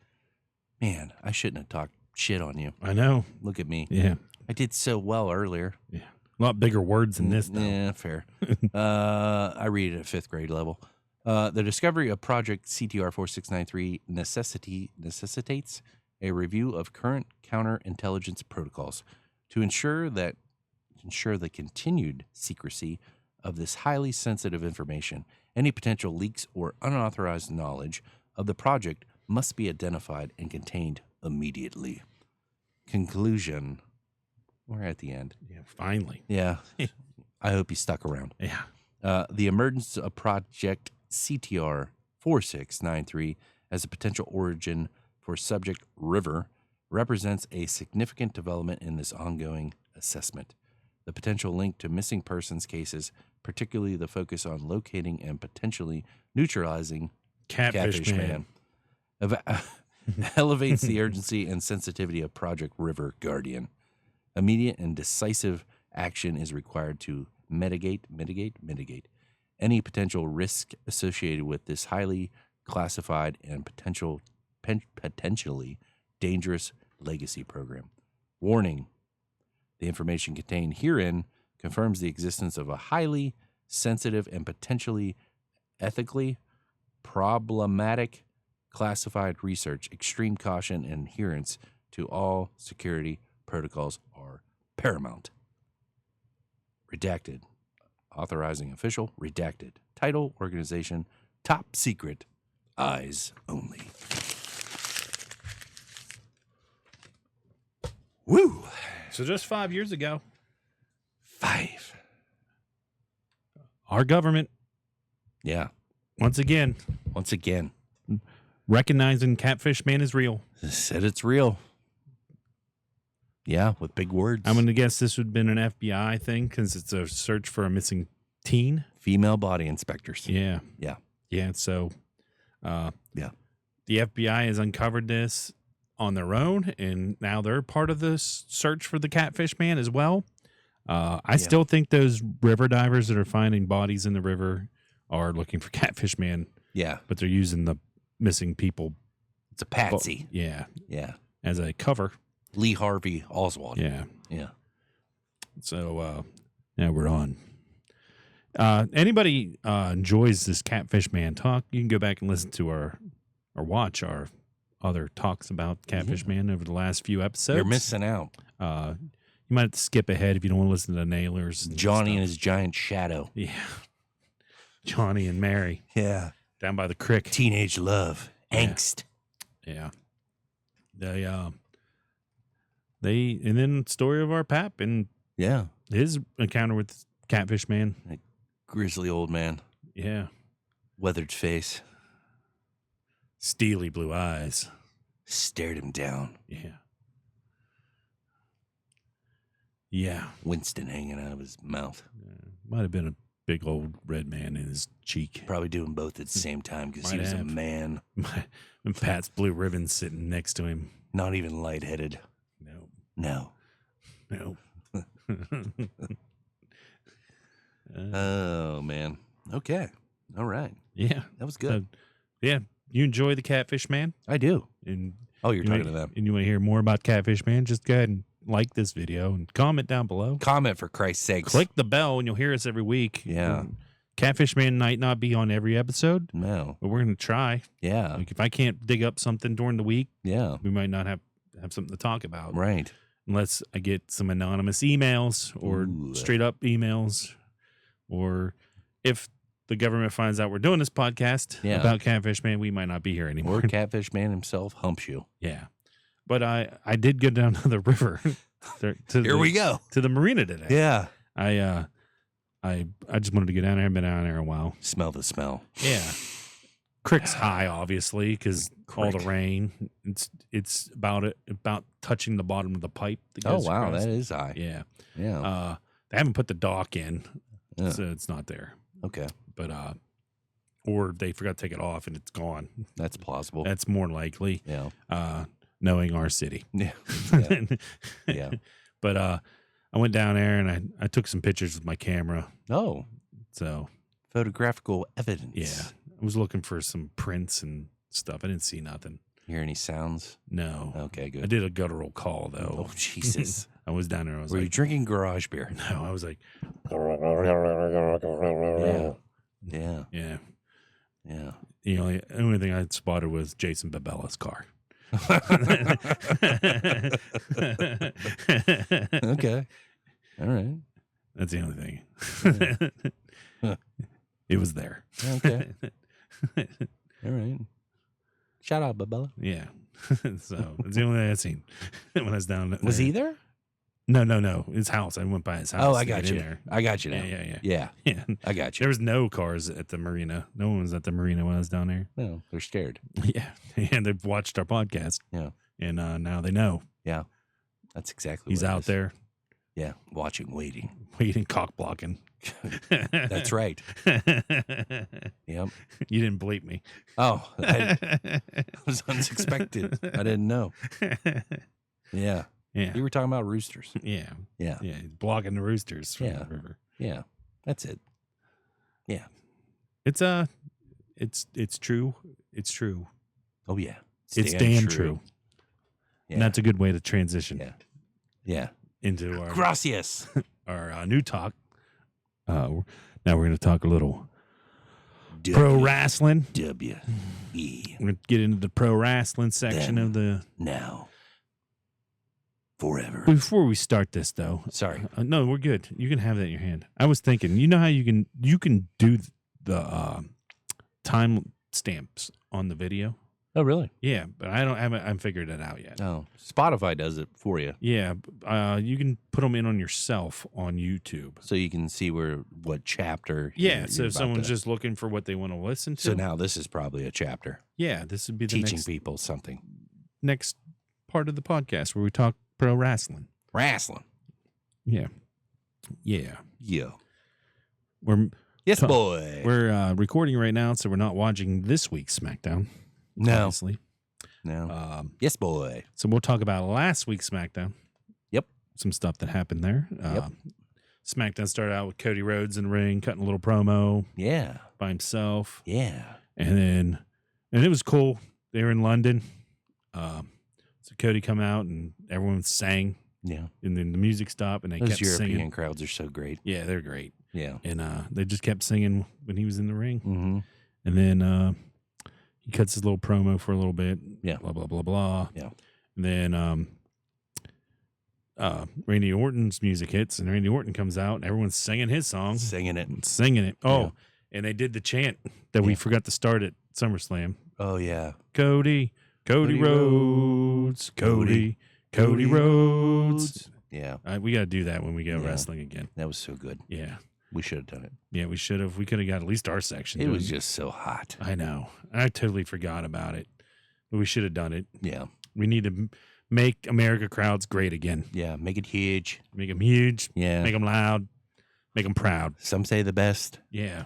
Man, I shouldn't have talked shit on you. I know. Look at me. Yeah. I did so well earlier. Yeah. A lot bigger words than this, though. Yeah, fair. I read it at 5th grade level. The discovery of Project CTR 4693 necessitates a review of current counterintelligence protocols to ensure the continued secrecy of this highly sensitive information. Any potential leaks or unauthorized knowledge of the project must be identified and contained immediately. Conclusion. We're at the end. Yeah, finally. Yeah. I hope you stuck around. Yeah. The emergence of Project CTR 4693 as a potential origin for Subject River represents a significant development in this ongoing assessment. The potential link to missing persons cases, particularly the focus on locating and potentially neutralizing Catfish Man. Elevates the urgency and sensitivity of Project River Guardian. Immediate and decisive action is required to mitigate any potential risk associated with this highly classified and potentially dangerous legacy program. Warning: the information contained herein confirms the existence of a highly sensitive and potentially ethically problematic classified research. Extreme caution and adherence to all security protocols are paramount. Redacted. Authorizing official. Redacted. Title, organization, top secret. Eyes only. Woo! So just 5 years ago, 5. our government, Yeah. once again, recognizing Catfish Man is real. Said it's real. Yeah, with big words. I'm going to guess this would have been an FBI thing because it's a search for a missing teen. Female body inspectors. Yeah. Yeah. Yeah. So, Yeah. the FBI has uncovered this on their own, and now they're part of this search for the Catfish Man as well. I still think those river divers that are finding bodies in the river are looking for Catfish Man, Yeah. but they're using the missing people. It's a patsy. Yeah. Yeah. As a cover. Lee Harvey Oswald. Yeah. Yeah. So now we're on. Anybody enjoys this Catfish Man talk, you can go back and listen to or watch our other talks about Catfish Man over the last few episodes. You're missing out. You might have to skip ahead if you don't want to listen to Nailers. Johnny and his giant shadow. Yeah. Johnny and Mary. Yeah. Down by the creek. Teenage love. Angst. Yeah. They and then story of our pap and his encounter with Catfish Man. That grizzly old man. Yeah. Weathered face. Steely blue eyes. Stared him down. Yeah. Yeah. Winston hanging out of his mouth. Might have been a big old red man in his cheek. Probably doing both at the same time because he was a man. And Pat's blue ribbon sitting next to him. Not even lightheaded. No. Oh, man. Okay. All right. Yeah. That was good. Yeah. You enjoy the Catfish Man? I do. And you're talking to them. And you want to hear more about Catfish Man? Just go ahead and like this video and comment down below. Comment, for Christ's sake. Click the bell and you'll hear us every week. Yeah. Catfish Man might not be on every episode. No. But we're going to try. Yeah. Like if I can't dig up something during the week, we might not have something to talk about. Right. Unless I get some anonymous emails or straight up emails, or if the government finds out we're doing this podcast about Catfish Man, we might not be here anymore. Or Catfish Man himself humps you. Yeah. But I did go down to the river. We go. To the marina today. Yeah. I just wanted to get down there. I've been down there a while. Smell the smell. Yeah. Creek's high, obviously, because all the rain. It's about touching the bottom of the pipe. Oh, wow. That is high. Yeah. Yeah. They haven't put the dock in, so it's not there. Okay. But or they forgot to take it off and it's gone. That's plausible. That's more likely. Yeah. Knowing our city. Yeah. Yeah. But I went down there and I took some pictures with my camera. Oh. So photographical evidence. Yeah. I was looking for some prints and stuff. I didn't see nothing. Hear any sounds? No. Okay, good. I did a guttural call though. Oh, Jesus. I was down there. Were you drinking garage beer? No, I was like, yeah. Yeah. Yeah. The only thing I spotted was Jason Babella's car. Okay. All right. That's the only thing. It was there. Okay. All right. Shout out, Babella. Yeah. So it's the only thing I'd seen when I was down there. Was he there? No. His house. I went by his house. Oh, I got you. I got you now. Yeah. I got you. There was no cars at the marina. No one was at the marina when I was down there. No, they're scared. Yeah. And they've watched our podcast. Yeah. And now they know. Yeah. That's exactly He's what out there. Yeah. Waiting. Waiting, cock blocking. That's right. Yep. You didn't bleep me. Oh, it was unexpected. I didn't know. Yeah. Yeah. You were talking about roosters. Yeah. Yeah. Yeah. Blocking the roosters from the river. Yeah. That's it. Yeah. It's true. It's true. Oh yeah. It's damn true. Yeah. And that's a good way to transition. Yeah. Yeah. Into our gracias. Our new talk. Now we're going to talk a little pro wrestling. W-E. We're going to get into the pro wrestling section of the now. Forever. Before we start this, though, sorry. No, we're good. You can have that in your hand. I was thinking, you know how you can do the time stamps on the video. Oh, really? Yeah, but I haven't figured it out yet. Oh, Spotify does it for you. Yeah, you can put them in on yourself on YouTube, so you can see what chapter. Yeah, so if someone's just looking for what they want to listen to. So now this is probably a chapter. Yeah, this would be the teaching people something. Next part of the podcast where we talk pro wrestling. Yeah. Yes, boy. We're recording right now, so we're not watching this week's SmackDown. No. Obviously. No. Yes, boy. So we'll talk about last week's SmackDown. Yep. Some stuff that happened there. Yep. SmackDown started out with Cody Rhodes in the ring, cutting a little promo. Yeah. By himself. Yeah. And it was cool. They were in London. So Cody come out and everyone sang. Yeah. And then the music stopped and they Those kept European singing. crowds are so great. Yeah, they're great. Yeah. And they just kept singing when he was in the ring. Mm-hmm. And then he cuts his little promo for a little bit. Yeah. Blah, blah, blah, blah. Yeah. And then Randy Orton's music hits, and Randy Orton comes out, and everyone's singing his song. Singing it. Oh, Yeah. and they did the chant that we forgot to start at SummerSlam. Oh, yeah. Cody Rhodes. Cody Rhodes. Yeah. We got to do that when we get wrestling again. That was so good. Yeah. We should have done it. Yeah, we should have. We could have got at least our section. It was just so hot. I know. I totally forgot about it. But we should have done it. Yeah. We need to make America crowds great again. Yeah. Make it huge. Make them huge. Yeah. Make them loud. Make them proud. Some say the best. Yeah.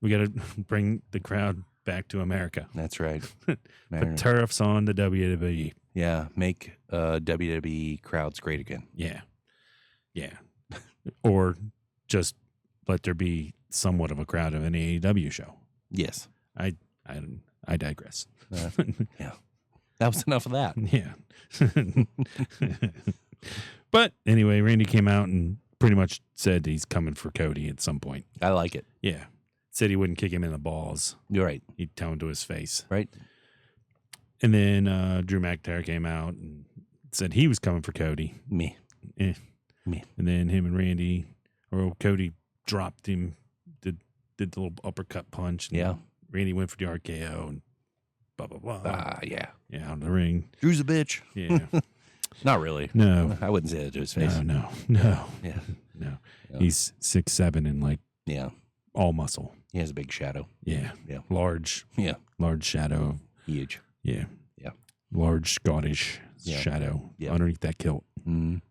We got to bring the crowd back to America. That's right. Put tariffs on the WWE. Yeah. Make WWE crowds great again. Yeah. Yeah. Or just let there be somewhat of a crowd of an AEW show. Yes. I digress. Yeah. That was enough of that. Yeah. But anyway, Randy came out and pretty much said he's coming for Cody at some point. I like it. Yeah. Said he wouldn't kick him in the balls. You're right. He'd tell him to his face. Right. And then Drew McIntyre came out and said he was coming for Cody. Me. And then him and Randy, or Cody dropped him, did the little uppercut punch. And Yeah. Randy went for the RKO and blah, blah, blah. Yeah. Yeah, out of the ring. Drew's a bitch. Yeah. Not really. No. I wouldn't say that to his face. No. Yeah. No. Yeah. He's 6'7" and like Yeah. all muscle. He has a big shadow. Yeah. Yeah. Large shadow. Huge. Yeah. Yeah. Large Scottish Yeah. shadow Yeah. underneath that kilt. Mm.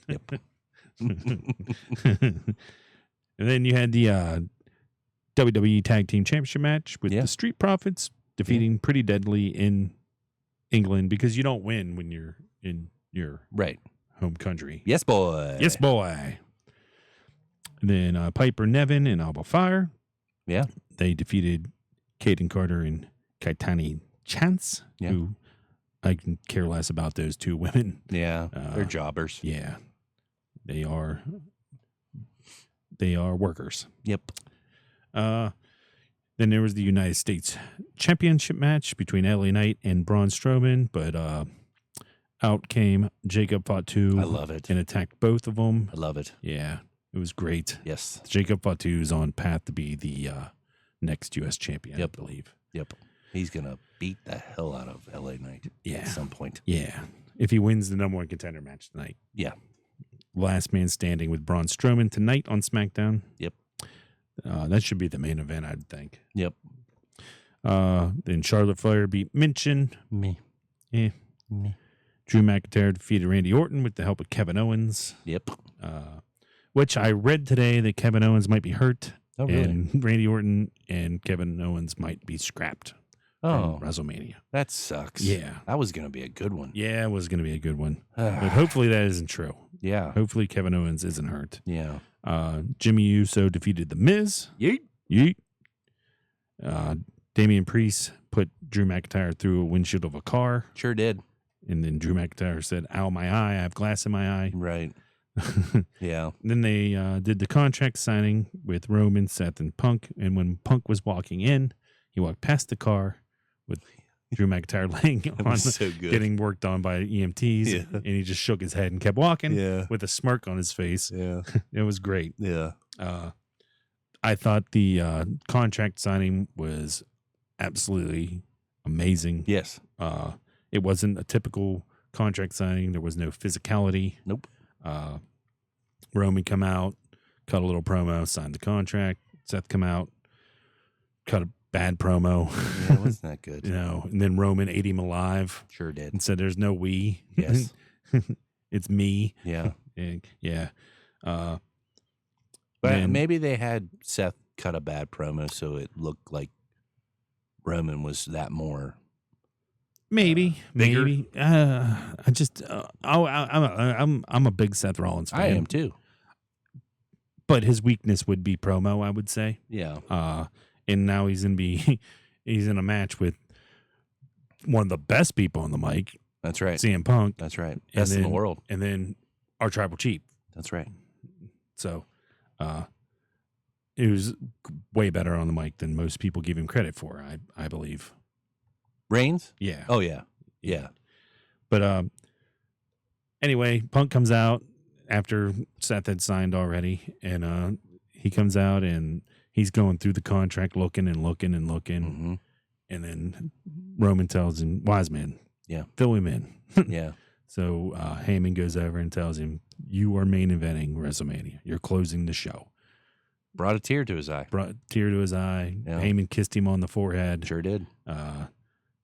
Yep. And then you had the WWE Tag Team Championship match with the Street Profits defeating Pretty Deadly in England, because you don't win when you're in your Right. home country. Yes, boy. Yes, boy. And then Piper Nevin and Alba Fire. Yeah. They defeated Caden Carter and Kaitani Chance, who I can care less about those two women. Yeah. They're jobbers. Yeah. They are workers. Yep. Then there was the United States Championship match between LA Knight and Braun Strowman, but out came Jacob Fatu. I love it. And attacked both of them. I love it. Yeah, it was great. Yes. Jacob Fatu is on path to be the next U.S. champion, I believe. Yep. He's going to beat the hell out of LA Knight at some point. Yeah. If he wins the number one contender match tonight. Yeah. Last man standing with Braun Strowman tonight on SmackDown. Yep. That should be the main event, I'd think. Yep. Then Charlotte Flair beat Minchin. Me. Yeah. Me. Drew McIntyre defeated Randy Orton with the help of Kevin Owens. Yep. Which I read today that Kevin Owens might be hurt. Oh, really? And Randy Orton and Kevin Owens might be scrapped from WrestleMania. That sucks. Yeah. That was going to be a good one. Yeah, it was going to be a good one. But hopefully that isn't true. Yeah. Hopefully Kevin Owens isn't hurt. Yeah. Jimmy Uso defeated The Miz. Yeet. Damian Priest put Drew McIntyre through a windshield of a car. Sure did. And then Drew McIntyre said, ow, my eye. I have glass in my eye. Right. Yeah. Then they did the contract signing with Roman, Seth, and Punk. And when Punk was walking in, he walked past the car with Drew McIntyre laying on, so good. getting worked on by EMTs. Yeah. And he just shook his head and kept walking with a smirk on his face. Yeah. It was great. Yeah. I thought the contract signing was absolutely amazing. Yes. It wasn't a typical contract signing. There was no physicality. Nope. Roman come out, cut a little promo, signed the contract. Seth come out, cut a bad promo. Yeah, it wasn't that good. And then Roman ate him alive. Sure did. And said, "There's no we. Yes. It's me." Yeah. Yeah. But then- maybe they had Seth cut a bad promo so it looked like Roman was that more. Maybe. bigger. I just, I'm a big Seth Rollins fan. I am too. But his weakness would be promo, I would say. Yeah. And now he's in a match with one of the best people on the mic. That's right. CM Punk. That's right. Best in the world. And then our tribal chief. That's right. So, it was way better on the mic than most people give him credit for. I believe. Reigns? Yeah. Oh, yeah. Yeah. But anyway, Punk comes out after Seth had signed already, and he comes out and he's going through the contract, looking and looking and looking, Mm-hmm. and then Roman tells him, "Wise man, Yeah. fill him in." Yeah. So Heyman goes over and tells him, "You are main eventing WrestleMania. You're closing the show." Brought a tear to his eye. Brought a tear to his eye. Yeah. Heyman kissed him on the forehead. Sure did.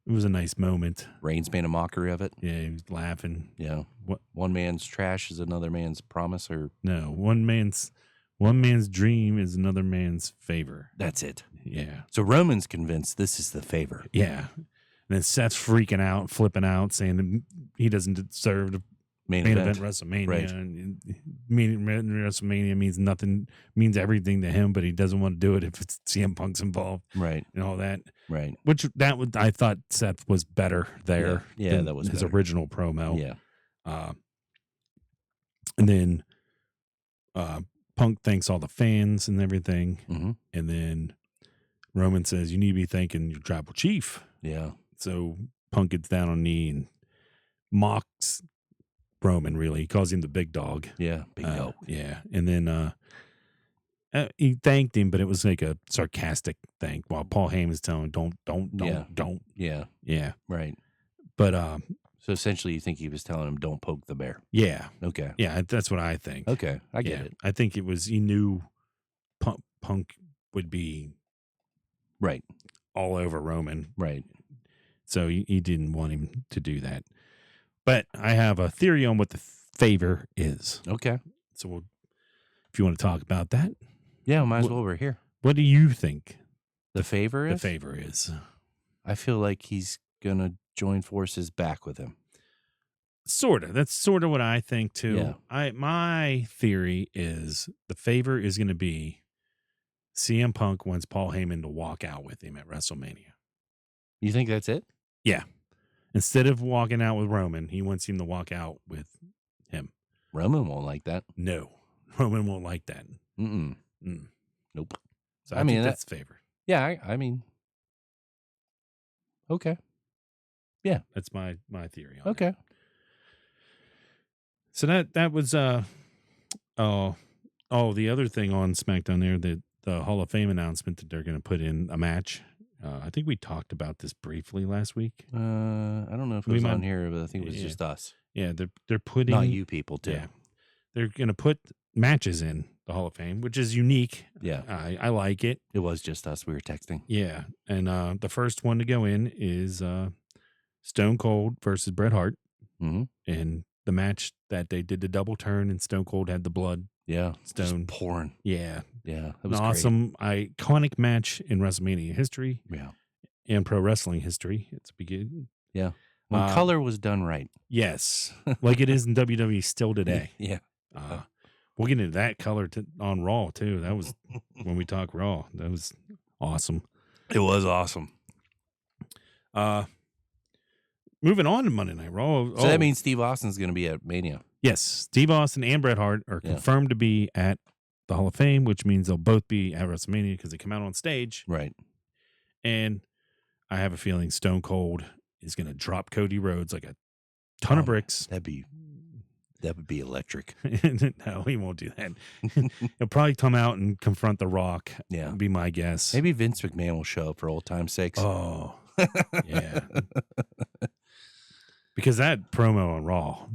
It was a nice moment. Reigns made a mockery of it. Yeah, he was laughing. Yeah. What? One man's trash is another man's promise, or No, one man's dream is another man's favor. that's it. Yeah, So Roman's convinced this is the favor. yeah. And then Seth's freaking out, flipping out, saying that he doesn't deserve to Main main event. event WrestleMania. Right. And main event WrestleMania means nothing, means everything to him, but he doesn't want to do it if it's CM Punk's involved Right. and all that. Right. Which I thought Seth was better there. Yeah, than that was his better. original promo. Yeah. And then Punk thanks all the fans and everything. Mm-hmm. And then Roman says, "You need to be thanking your tribal chief." Yeah. So Punk gets down on knee and mocks Roman, really. He calls him the big dog. Yeah. Big dog. Yeah. And then he thanked him, but it was like a sarcastic thank while Paul Heyman's telling him, don't. Yeah. Yeah. Right. But So essentially, you think he was telling him, "Don't poke the bear." yeah. Okay. Yeah, that's what I think. Okay. I get Yeah. it. I think it was, he knew Punk would be Right. all over Roman. Right. So he didn't want him to do that. But I have a theory on what the favor is. Okay. So if you want to talk about that, Yeah. Might as well. We're here. what do you think The favor is. the favor is? I feel like he's gonna join forces back with him. Sort of. That's sort of what I think too. Yeah. My theory is the favor is going to be CM Punk wants Paul Heyman to walk out with him at WrestleMania. You think that's it? Yeah. Instead of walking out with Roman, he wants him to walk out with him. Roman won't like that. No, Roman won't like that. Mm-mm. Mm. Nope. So I mean, think that's the favor. Yeah. I mean. Okay. That's my theory on it. Okay. So that was the other thing on SmackDown there, the Hall of Fame announcement that they're going to put in a match. I think we talked about this briefly last week. I don't know if it We was might- on here, but I think it was Yeah. just us. Yeah, they're putting Not you people too. Yeah, they're going to put matches in the Hall of Fame, which is unique. Yeah. I like it. It was just us. We were texting. Yeah, and the first one to go in is Stone Cold versus Bret Hart, Mm-hmm. and the match that they did the double turn and Stone Cold had the blood. Yeah. Stone. Just pouring. Yeah, Yeah. It an was great. awesome, iconic match in WrestleMania history Yeah. and pro wrestling history. It's begin. Yeah. When color was done right. Yes, like it is in WWE still today. Yeah. We'll get into that color on Raw too. That was when we talk Raw. That was awesome. It was awesome. Moving on to Monday Night Raw. So that means Steve Austin's going to be at Mania. yes, Steve Austin and Bret Hart are Yeah. confirmed to be at the Hall of Fame, which means they'll both be at WrestleMania because they come out on stage. Right. And I have a feeling Stone Cold is going to drop Cody Rhodes like a ton of bricks. That would be electric. No, he won't do that. He'll probably come out and confront The Rock. Yeah. Would be my guess. Maybe Vince McMahon will show up for old time's sakes. Oh, yeah. Because that promo on Raw,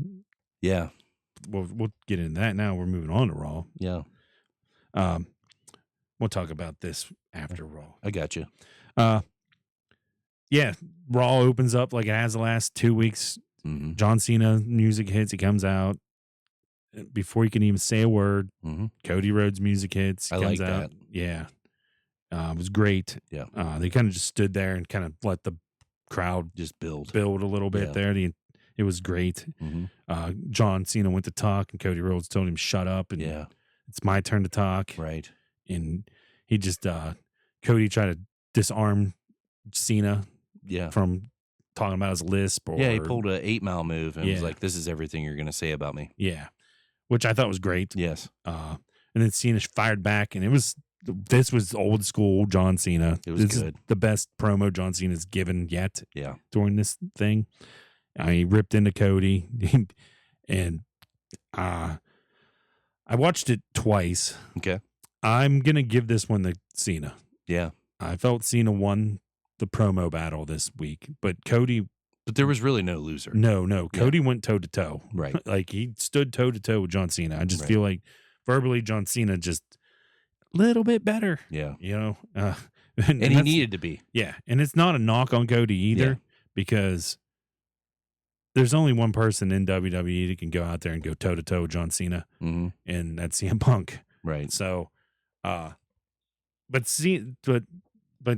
Yeah. we'll get into that now. We're moving on to Raw. Yeah. We'll talk about this after Raw. I got you. Yeah, Raw opens up like it has the last 2 weeks. Mm-hmm. John Cena music hits. He comes out before he can even say a word. Mm-hmm. Cody Rhodes music hits. He I comes like out. that. Yeah, it was great. Yeah. They kind of just stood there and kind of let the crowd Just build. a little bit Yeah. there. It was great. Mm-hmm. John Cena went to talk, and Cody Rhodes told him shut up, and Yeah. it's my turn to talk. Right. And he just Cody tried to disarm Cena Yeah. from talking about his lisp. Or, Yeah. He pulled a 8 Mile move and was Yeah. like, "This is everything you're going to say about me." Yeah, which I thought was great. Yes. And then Cena fired back, and it was this was old school John Cena. It was This good. is the best promo John Cena's given yet Yeah. during this thing. He ripped into Cody, and I watched it twice. Okay. I'm gonna give this one to Cena. Yeah. I felt Cena won the promo battle this week, but Cody. But there was really no loser. No. Cody went toe to toe. Right. Like he stood toe to toe with John Cena. I just Right. feel like verbally John Cena just a little bit better. Yeah. You know, And he needed to be. Yeah, and it's not a knock on Cody either because there's only one person in WWE that can go out there and go toe to toe with John Cena, Mm-hmm. and that's CM Punk. Right. So, but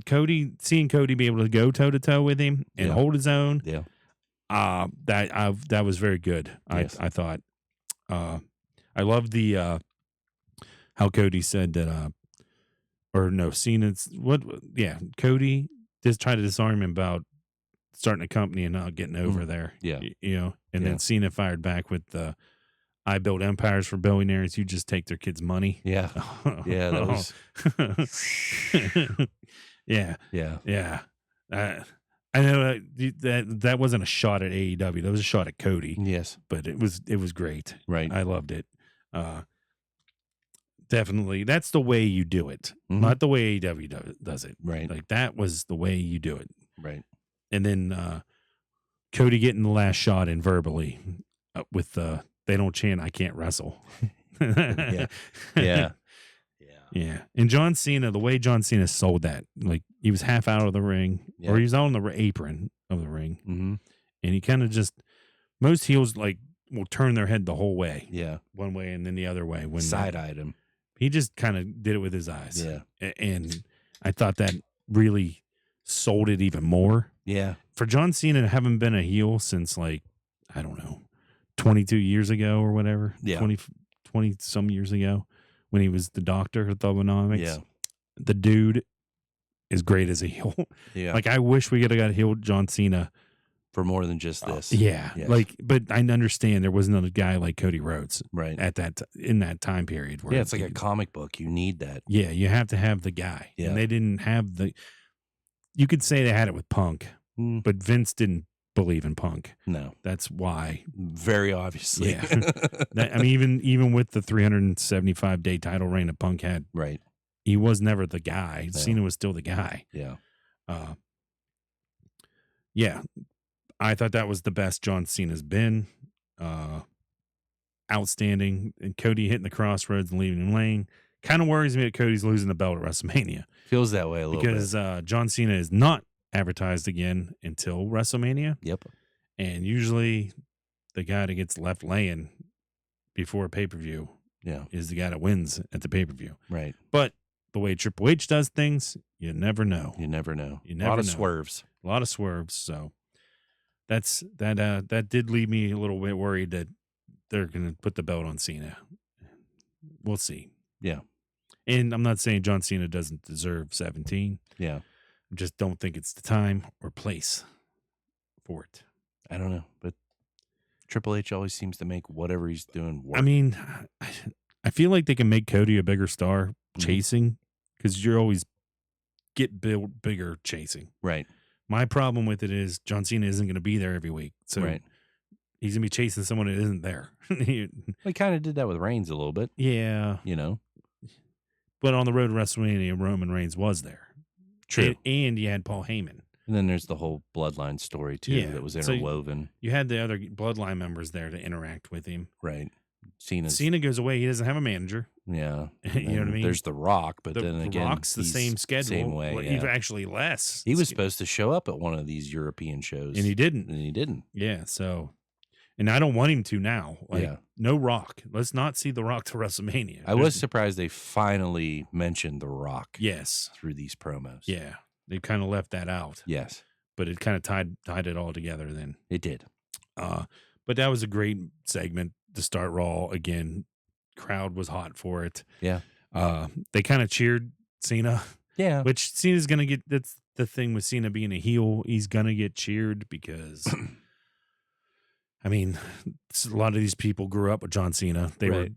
Cody, seeing Cody be able to go toe to toe with him and hold his own, Yeah. that was very good. Yes. I thought. I love the how Cody said that. Or no, Cena's what? Yeah, Cody just tried to disarm him about starting a company and not getting over there. Yeah. You know, and Yeah. then Cena fired back with the I build empires for billionaires. You just take their kids' money. Yeah. Yeah. That was. yeah. Yeah. I know that wasn't a shot at AEW. That was a shot at Cody. Yes. But it was great. Right. I loved it. Definitely, that's the way you do it, Mhm. not the way AEW does it. Right. Like that was the way you do it. Right. And then Cody getting the last shot in verbally with they don't chant I can't wrestle. Yeah. Yeah. Yeah. And John Cena, the way John Cena sold that, like he was half out of the ring Yeah. or he was on the apron of the ring, Mm-hmm. and he kind of just most heels like will turn their head the whole way, Yeah. one way and then the other way when Side-eyed him. he just kind of did it with his eyes. Yeah. And I thought that really sold it even more. Yeah. For John Cena to haven't been a heel since like, I don't know, 22 years ago or whatever. Yeah. 20 some years ago when he was the doctor of Thugonomics. Yeah. The dude is great as a heel. Yeah. Like I wish we could have got healed John Cena. For more than just this. Yeah. Yes. Like, but I understand there wasn't a guy like Cody Rhodes Right. at that, in that time period. Where Yeah. It's like a comic book. You need that. Yeah, you have to have the guy. Yeah. And they didn't have the. You could say they had it with Punk, Mm. but Vince didn't believe in Punk. No. That's why. Very obviously. Yeah. I mean, even with the 375-day title reign that Punk had, Right. he was never the guy. No. Cena was still the guy. Yeah. Yeah, I thought that was the best John Cena's been. Outstanding. And Cody hitting the crossroads and leaving him lane. Kind of worries me that Cody's losing the belt at WrestleMania. Feels that way a little Because bit. John Cena is not advertised again until WrestleMania. Yep. And usually the guy that gets left laying before a pay-per-view Yeah. is the guy that wins at the pay-per-view. Right. But the way Triple H does things, you never know. You never know. You A never lot of know. swerves. A lot of swerves. So that did leave me a little bit worried that they're going to put the belt on Cena. We'll see. Yeah. And I'm not saying John Cena doesn't deserve 17. Yeah. I just don't think it's the time or place for it. I don't know, but Triple H always seems to make whatever he's doing work. I mean, I feel like they can make Cody a bigger star Mhm. chasing because you're always get bigger chasing. Right. My problem with it is John Cena isn't going to be there every week. So Right. he's going to be chasing someone that isn't there. We kind of did that with Reigns a little bit, Yeah. you know. But on the road to WrestleMania, Roman Reigns was there. True. And you had Paul Heyman. And then there's the whole bloodline story too Yeah, that was so interwoven. You had the other bloodline members there to interact with him. Right. Cena's Cena goes away. He doesn't have a manager. yeah. You know what I And mean? There's The Rock, but The then again, Rock's the he's same schedule. Same way. Well, Yeah. even actually less. He was supposed to show up at one of these European shows. And he didn't. And he didn't. Yeah. So, and I don't want him to now. Like, Yeah. no Rock. Let's not see The Rock to WrestleMania. I was surprised they finally mentioned The Rock Yes. through these promos. Yeah. They kind of left that out. Yes, But it kind of tied it all together then. it did. But that was a great segment to start Raw again. Crowd was hot for it. Yeah. They kind of cheered Cena, Yeah. which Cena's gonna get. That's the thing with Cena being a heel. He's gonna get cheered because, I mean, a lot of these people grew up with John Cena. They were Right.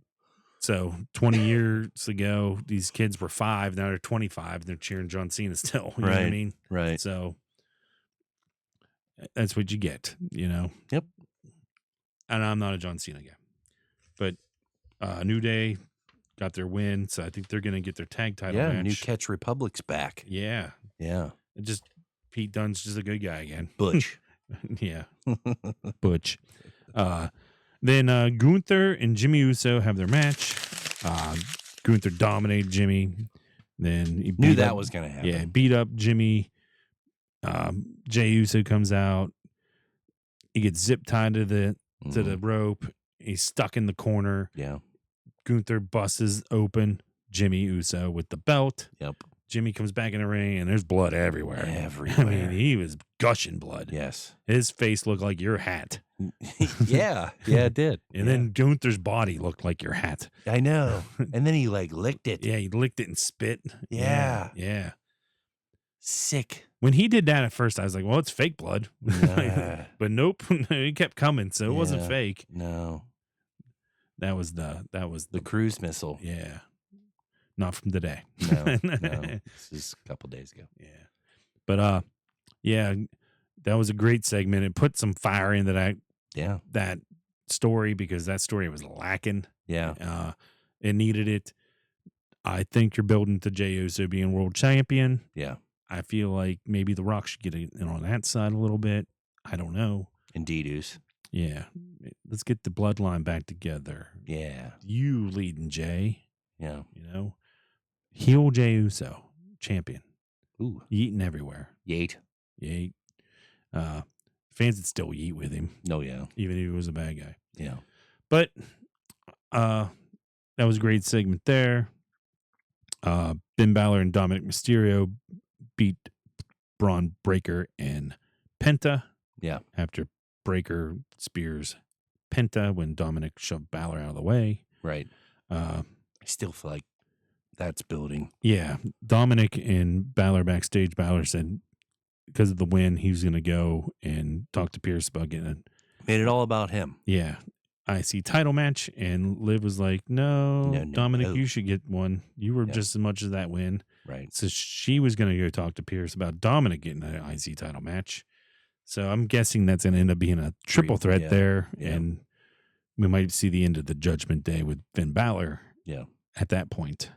So 20 years ago, these kids were 5. Now they're 25. And they're cheering John Cena still. You know what I Right. mean? Right. So that's what you get, you know? Yep. And I'm not a John Cena guy. But New Day got their win. So I think they're going to get their tag title match. New Catch Republic's back. Yeah. Yeah. It just Pete Dunne's just a good guy again. Butch. Yeah. Butch. Then Gunther and Jimmy Uso have their match. Gunther dominated Jimmy. Then he Knew that was going to happen. Yeah, beat up Jimmy. Jey Uso comes out. He gets zip tied to the rope. He's stuck in the corner. Yeah. Gunther busts open Jimmy Uso with the belt. Yep. Jimmy comes back in the ring, and there's blood everywhere. I mean, he was gushing blood. Yes. His face looked like your hat. Yeah. Yeah, it did. And then Gunther's body looked like your hat. I know. And then he licked it. Yeah, he licked it and spit. Yeah. Yeah. Sick. When he did that at first, I was like, well, it's fake blood. Nah. But nope. It kept coming, so it wasn't fake. No. That was the cruise missile. Yeah. Not from today. No. This is a couple days ago. Yeah. But yeah, that was a great segment. It put some fire into that story, because that story was lacking. Yeah. It needed it. I think you're building to Jey Uso being world champion. Yeah. I feel like maybe The Rock should get in on that side a little bit. I don't know. Indeed, Oos. Yeah. Let's get the bloodline back together. Yeah. You leading Jay. Yeah. You know? Heel Jey Uso, champion. Ooh. Yeeting everywhere. Yeet. Yeet. Fans would still yeet with him. Oh, yeah. Even if he was a bad guy. Yeah. But that was a great segment there. Ben Balor and Dominic Mysterio beat Braun Breaker and Penta. Yeah. After Breaker spears Penta when Dominic shoved Balor out of the way. Right. I still feel like that's building. Yeah. Dominic and Balor backstage. Balor said because of the win, he was going to go and talk to Pierce about getting it. Made it all about him. Yeah. IC title match. And Liv was like, no, Dominic, you should get one. You were just as much as that win. Right. So she was going to go talk to Pierce about Dominic getting an IC title match. So I'm guessing that's going to end up being a triple threat there. Yeah. And we might see the end of the Judgment Day with Finn Balor. Yeah. At that point.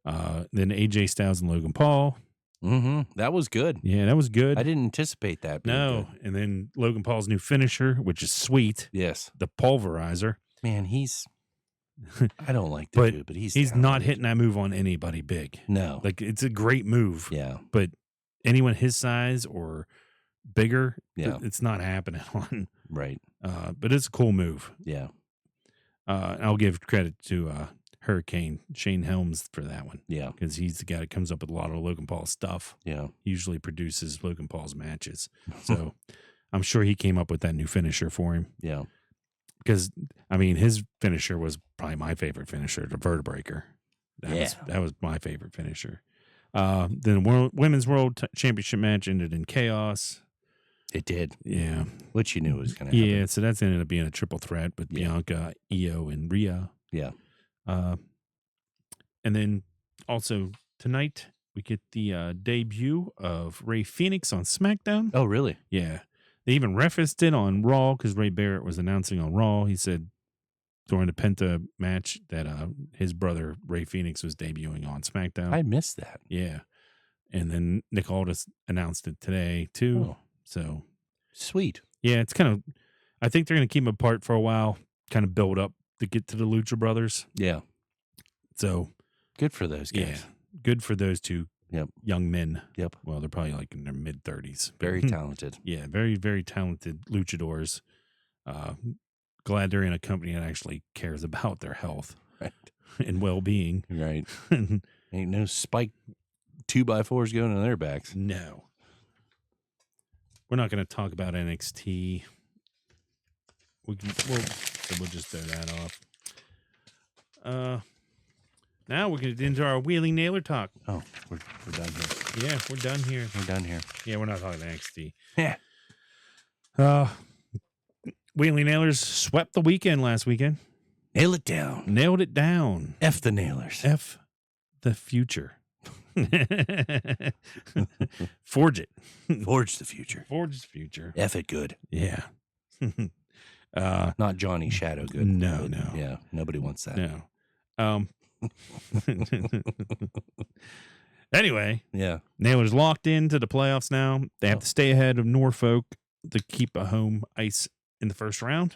Then AJ Styles and Logan Paul. Mm-hmm. That was good. Yeah, that was good. I didn't anticipate that. No. Good. And then Logan Paul's new finisher, which is sweet. Yes. The pulverizer. Man, I don't like the dude, but he's not hitting that move on anybody big. No. Like, it's a great move. Yeah. But anyone his size or bigger, yeah, it's not happening on. Right. But it's a cool move. Yeah. I'll give credit to Hurricane Shane Helms for that one. Yeah. Because he's the guy that comes up with a lot of Logan Paul stuff. Yeah. He usually produces Logan Paul's matches. So I'm sure he came up with that new finisher for him. Yeah. Because, I mean, his finisher was probably my favorite finisher, the Vertebreaker. That was my favorite finisher. Then Women's World Championship match ended in chaos. It did. Yeah. Which you knew was going to happen. Yeah, so that's ended up being a triple threat with Bianca, Io, and Rhea. Yeah. And then also tonight, we get the debut of Rey Fenix on SmackDown. Oh, really? Yeah. They even referenced it on Raw because Ray Barrett was announcing on Raw. He said during the Penta match that his brother Rey Fenix was debuting on SmackDown. I missed that. Yeah. And then Nick Aldis announced it today too. Oh. So sweet. Yeah, it's kind of, I think they're going to keep them apart for a while, kind of build up to get to the Lucha Brothers. Yeah. So good for those guys. Yeah. Good for those two young men. Yep. Well, they're probably like in their mid 30s. Very talented. Yeah. Very, very talented luchadors. Glad they're in a company that actually cares about their health and well-being. Right. Ain't no spike 2x4s going on their backs. No. We're not going to talk about NXT. We'll just throw that off. Now we're going to get into our Wheeling Nailer talk. Oh, we're done here. Yeah, we're done here. We're done here. Yeah, we're not talking NXT. Yeah. Wheeling Nailers swept the weekend last weekend. Nail it down. Nailed it down. F the Nailers. F the future. Forge it. Forge the future. Forge the future. F it good. Yeah. Not Johnny Shadow good. No, but no. Yeah, nobody wants that. No. Anyway, Yeah. Nailers locked into the playoffs now. They have to stay ahead of Norfolk to keep a home ice in the first round.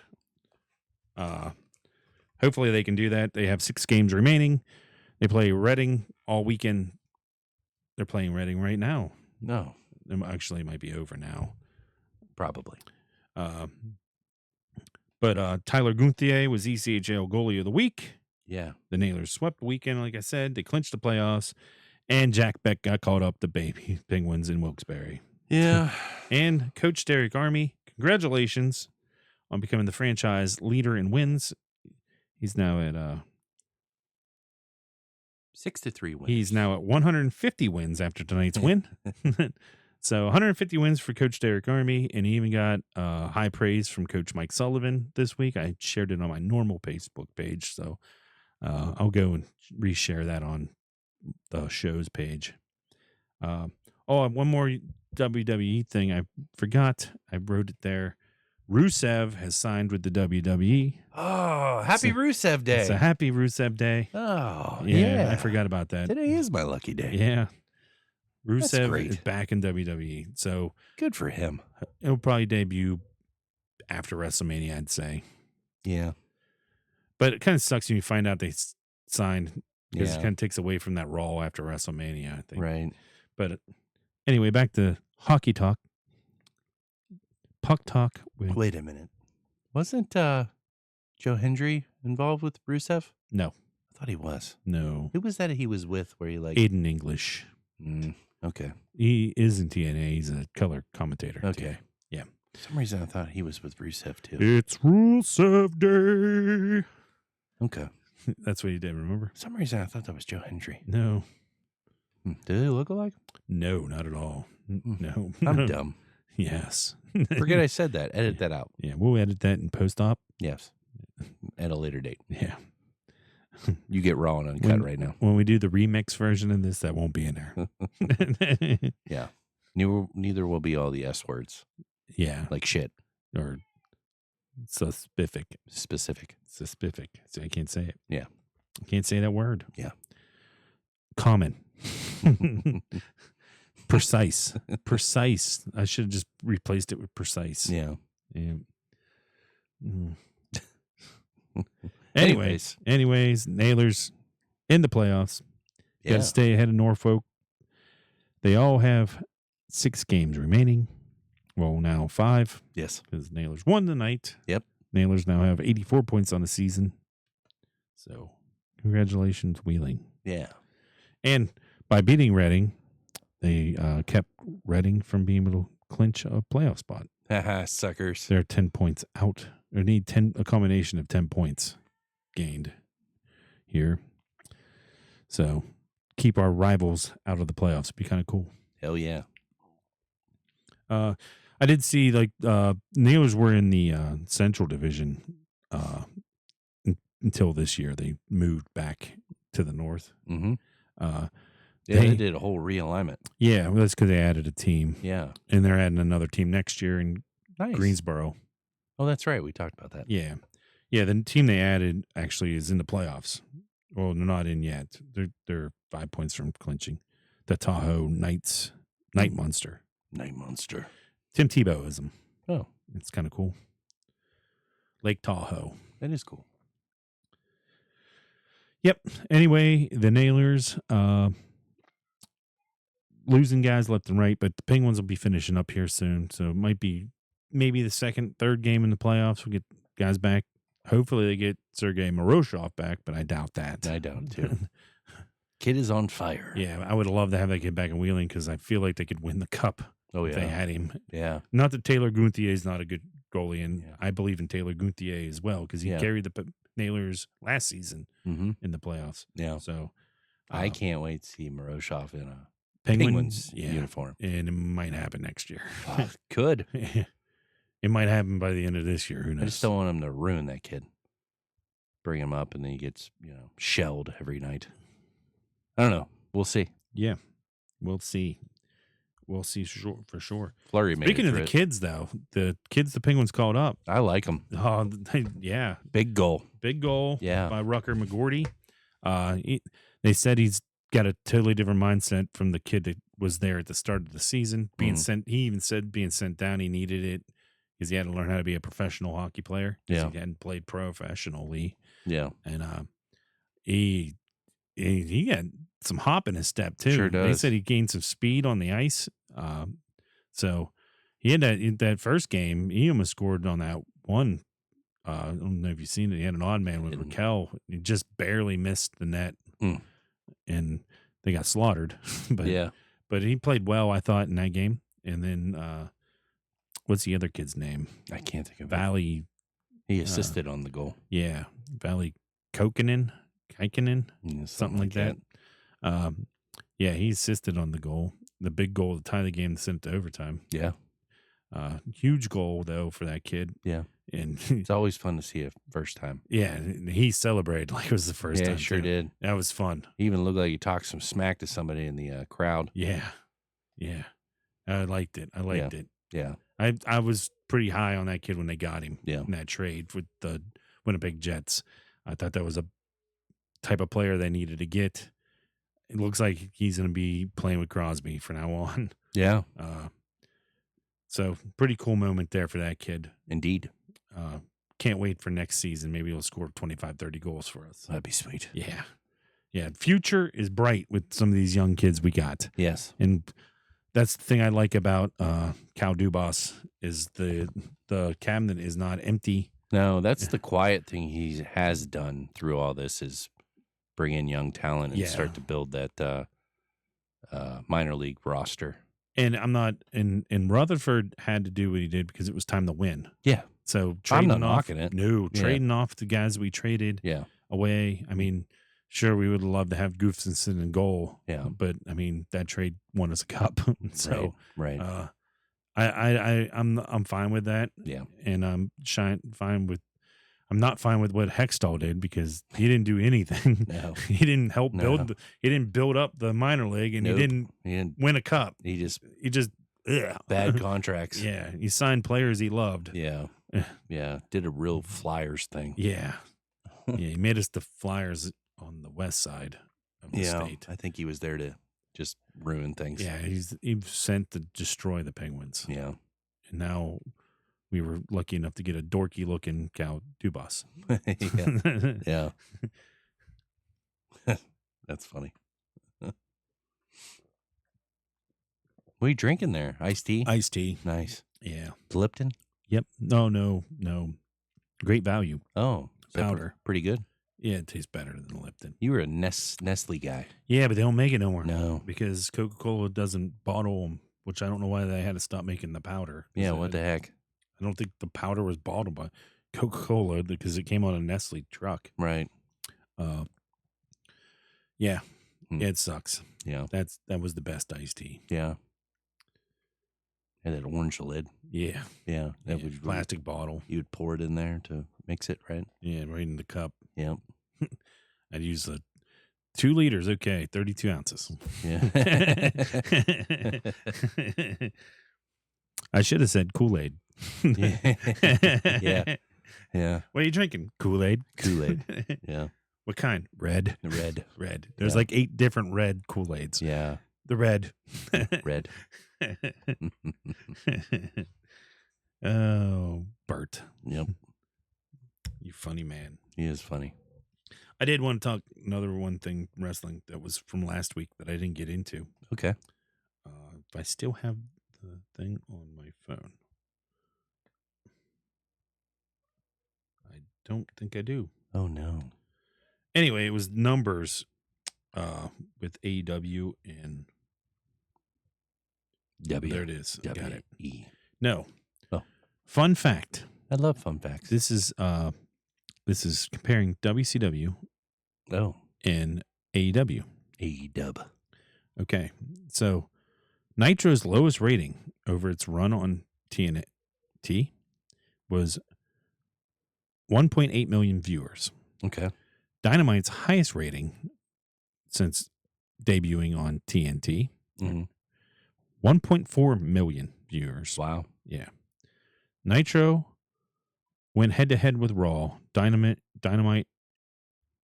Hopefully they can do that. They have 6 games remaining. They play Reading all weekend. They're playing Reading right now. No, Actually, it might be over now. probably. But Tyler Gunthier was ECHL goalie of the week. Yeah. The Nailers swept the weekend, like I said. They clinched the playoffs. And Jack Beck got caught up the baby Penguins in Wilkes-Barre. Yeah. And Coach Derek Army, congratulations on becoming the franchise leader in wins. He's now at 6-3 wins. He's now at 150 wins after tonight's win. So 150 wins for Coach Derek Army, and he even got high praise from Coach Mike Sullivan this week. I shared it on my normal Facebook page, so I'll go and reshare that on the show's page. One more WWE thing I forgot. I wrote it there. Rusev has signed with the WWE. Oh, happy Rusev Day. It's a happy Rusev Day. Oh, Yeah, I forgot about that. Today is my lucky day. Yeah. That's Rusev great. is back in WWE. So Good for him. it'll probably debut after WrestleMania, I'd say. Yeah. But it kind of sucks when you find out they signed because Yeah. it kind of takes away from that Raw after WrestleMania, I think. Right. But anyway, back to hockey talk. Puck talk. Wait a minute. Wasn't Joe Hendry involved with Rusev? No. I thought he was. No. Who was that he was with where he like... Aiden English. Okay. He is in TNA. He's a color commentator. Okay. Yeah. For some reason I thought he was with Rusev too. It's Rusev Day. Okay. That's what he did, remember? For some reason I thought that was Joe Hendry. No. Did they look alike? No, not at all. No. I'm dumb. Yes. Forget I said that. Edit that out. Yeah, we'll edit that in post-op. Yes. At a later date. Yeah. You get raw and uncut right now. When we do the remix version of this, that won't be in there. Yeah. Neither will be all the S words. Yeah. Like shit. Or specific. Specific. Specific. So I can't say it. Yeah. I can't say that word. Yeah. Common. Precise. I should have just replaced it with precise. Yeah. Yeah. Anyways, Nailers in the playoffs. Yeah. Got to stay ahead of Norfolk. They all have 6 games remaining. Well, now 5. Yes. Because Nailers won tonight. Yep. Nailers now have 84 points on the season. So, congratulations, Wheeling. Yeah. And by beating Reading, they kept Reading from being able to clinch a playoff spot. Haha, suckers. They're 10 points out. They need a combination of 10 points gained here. So keep our rivals out of the playoffs. Be kind of cool. Hell yeah. I did see Nailers were in the Central Division until this year. They moved back to the North. Mm-hmm. Yeah, They did a whole realignment. Yeah, well, that's because they added a team. Yeah. And they're adding another team next year in Nice. Greensboro. Oh, that's right. We talked about that. Yeah. Yeah, the team they added actually is in the playoffs. Well, they're not in yet. They're 5 points from clinching. The Tahoe Night Monster. Night Monster. Tim Tebow is them. Oh. It's kind of cool. Lake Tahoe. That is cool. Yep. Anyway, the Nailers losing guys left and right, but the Penguins will be finishing up here soon. So it might be maybe the second, third game in the playoffs. We'll get guys back. Hopefully they get Sergei Moroshov back, but I doubt that. I doubt too. Kid is on fire. Yeah, I would love to have that kid back in Wheeling because I feel like they could win the cup Oh, if yeah. they had him. Yeah. Not that Taylor Gunthier is not a good goalie, and Yeah. I believe in Taylor Gunthier as well because he Yeah. carried the Nailers last season Mm-hmm. in the playoffs. Yeah. So I can't wait to see Moroshov in a Penguins uniform. and it might happen next year. Could. It might happen by the end of this year. Who knows? I just don't want him to ruin that kid. bring him up, and then he gets shelled every night. I don't know. We'll see. Yeah, we'll see. We'll see for sure. Flurry made Speaking it of the through it. kids, though, the Penguins called up. I like him. Oh, yeah. Big goal. Big goal Yeah. by Rucker McGorty. They said he's got a totally different mindset from the kid that was there at the start of the season. Being sent, he even said being sent down, he needed it because he had to learn how to be a professional hockey player. Yeah. He hadn't played professionally. Yeah. And he had some hop in his step too. Sure does. They said he gained some speed on the ice. So he had that first game. He almost scored on that one. I don't know if you've seen it. He had an odd man with Raquel. He just barely missed the net, and they got slaughtered. But he played well, I thought, in that game. And then what's the other kid's name? I can't think of Valley. He assisted on the goal. Yeah, Valley Kykinen, something like that. Yeah, he assisted on the goal, the big goal to tie the game to send it to overtime. Yeah. Huge goal, though, for that kid. Yeah. And it's always fun to see it first time. Yeah, he celebrated like it was the first time. Yeah, sure did. That was fun. He even looked like he talked some smack to somebody in the crowd. Yeah. Yeah. I liked it. Yeah. I was pretty high on that kid when they got him in that trade with the Winnipeg Jets. I thought that was a type of player they needed to get. It looks like he's going to be playing with Crosby from now on. Yeah. So pretty cool moment there for that kid. Indeed. Can't wait for next season. Maybe he'll score 25, 30 goals for us. That'd be sweet. Yeah. Yeah. Future is bright with some of these young kids we got. Yes. And that's the thing I like about Cal Dubas is the cabinet is not empty. No, that's the quiet thing he has done through all this is bring in young talent and start to build that minor league roster. And I'm not, and Rutherford had to do what he did because it was time to win. Yeah. So trading I'm not off, knocking it. No, trading off the guys we traded away. I mean, sure, we would love to have Gustafsson in goal. Yeah. But I mean, that trade won us a cup. So right. I'm fine with that. Yeah. And I'm fine with. I'm not fine with what Hextall did because he didn't do anything. No. He didn't help build. He didn't build up the minor league, and he didn't win a cup. He just bad contracts. Yeah, he signed players he loved. Yeah, yeah. Did a real Flyers thing. Yeah, yeah. He made us the Flyers on the west side of the state. I think he was there to just ruin things. Yeah, he's sent to destroy the Penguins. Yeah, and now we were lucky enough to get a dorky looking Cal Dubas. Yeah. That's funny. What are you drinking there? Iced tea? Iced tea. Nice. Yeah. Lipton? Yep. No. Great value. Oh. Powder. Pretty good. Yeah, it tastes better than Lipton. You were a Nestle guy. Yeah, but they don't make it no more. No. Because Coca-Cola doesn't bottle them, which I don't know why they had to stop making the powder. Yeah, what the heck? I don't think the powder was bottled by Coca-Cola because it came on a Nestle truck. Right. Yeah. Yeah, it sucks. Yeah. That was the best iced tea. Yeah. Had that orange lid. Yeah. Yeah. That was plastic bottle. You'd pour it in there to mix it, right? Yeah, right in the cup. Yep. I'd use the 2 liters. Okay, 32 ounces. Yeah. I should have said Kool-Aid. Yeah. Yeah. What are you drinking? Kool-Aid. Kool-Aid. Yeah. What kind? Red. Red. There's like 8 different red Kool-Aids. Yeah. The red. Red. Oh, Bert. Yep. You funny man. He is funny. I did want to talk another one thing wrestling that was from last week that I didn't get into. Okay. If I still have the thing on my phone. I don't think I do. Oh, no. Anyway, it was numbers with AEW and W. There it is. Got it. E. No. Oh. Fun fact. I love fun facts. This is comparing WCW and AEW. AEW. Okay. So Nitro's lowest rating over its run on TNT was 1.8 million viewers. Okay. Dynamite's highest rating since debuting on TNT, Mm-hmm. 1.4 million viewers. Wow. Yeah. Nitro went head to head with Raw. Dynamite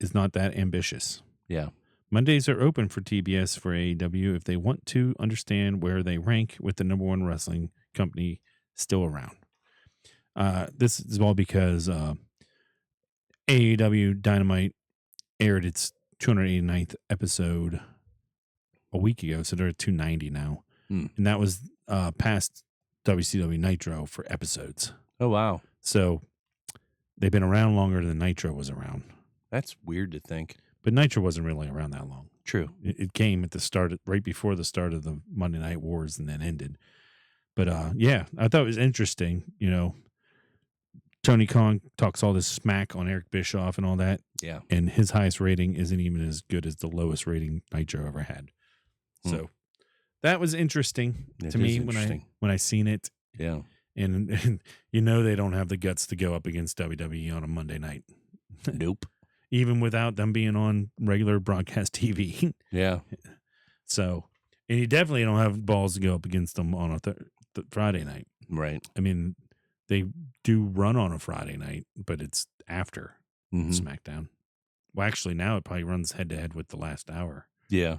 is not that ambitious. Yeah. Mondays are open for TBS for AEW if they want to understand where they rank with the number one wrestling company still around. This is all because AEW Dynamite aired its 289th episode a week ago, so they're at 290 now. And that was past WCW Nitro for episodes. Oh, wow. So they've been around longer than Nitro was around. That's weird to think. But Nitro wasn't really around that long. True. It came at the start, right before the start of the Monday Night Wars, and then ended. But yeah, I thought it was interesting. You know, Tony Khan talks all this smack on Eric Bischoff and all that. Yeah. And his highest rating isn't even as good as the lowest rating Nitro ever had. So that was interesting to me when I seen it. Yeah. And you know they don't have the guts to go up against WWE on a Monday night. Nope. Even without them being on regular broadcast TV. Yeah. So, and you definitely don't have balls to go up against them on a Friday night. Right. I mean, they do run on a Friday night, but it's after SmackDown. Well, actually, now it probably runs head to head with the last hour. Yeah.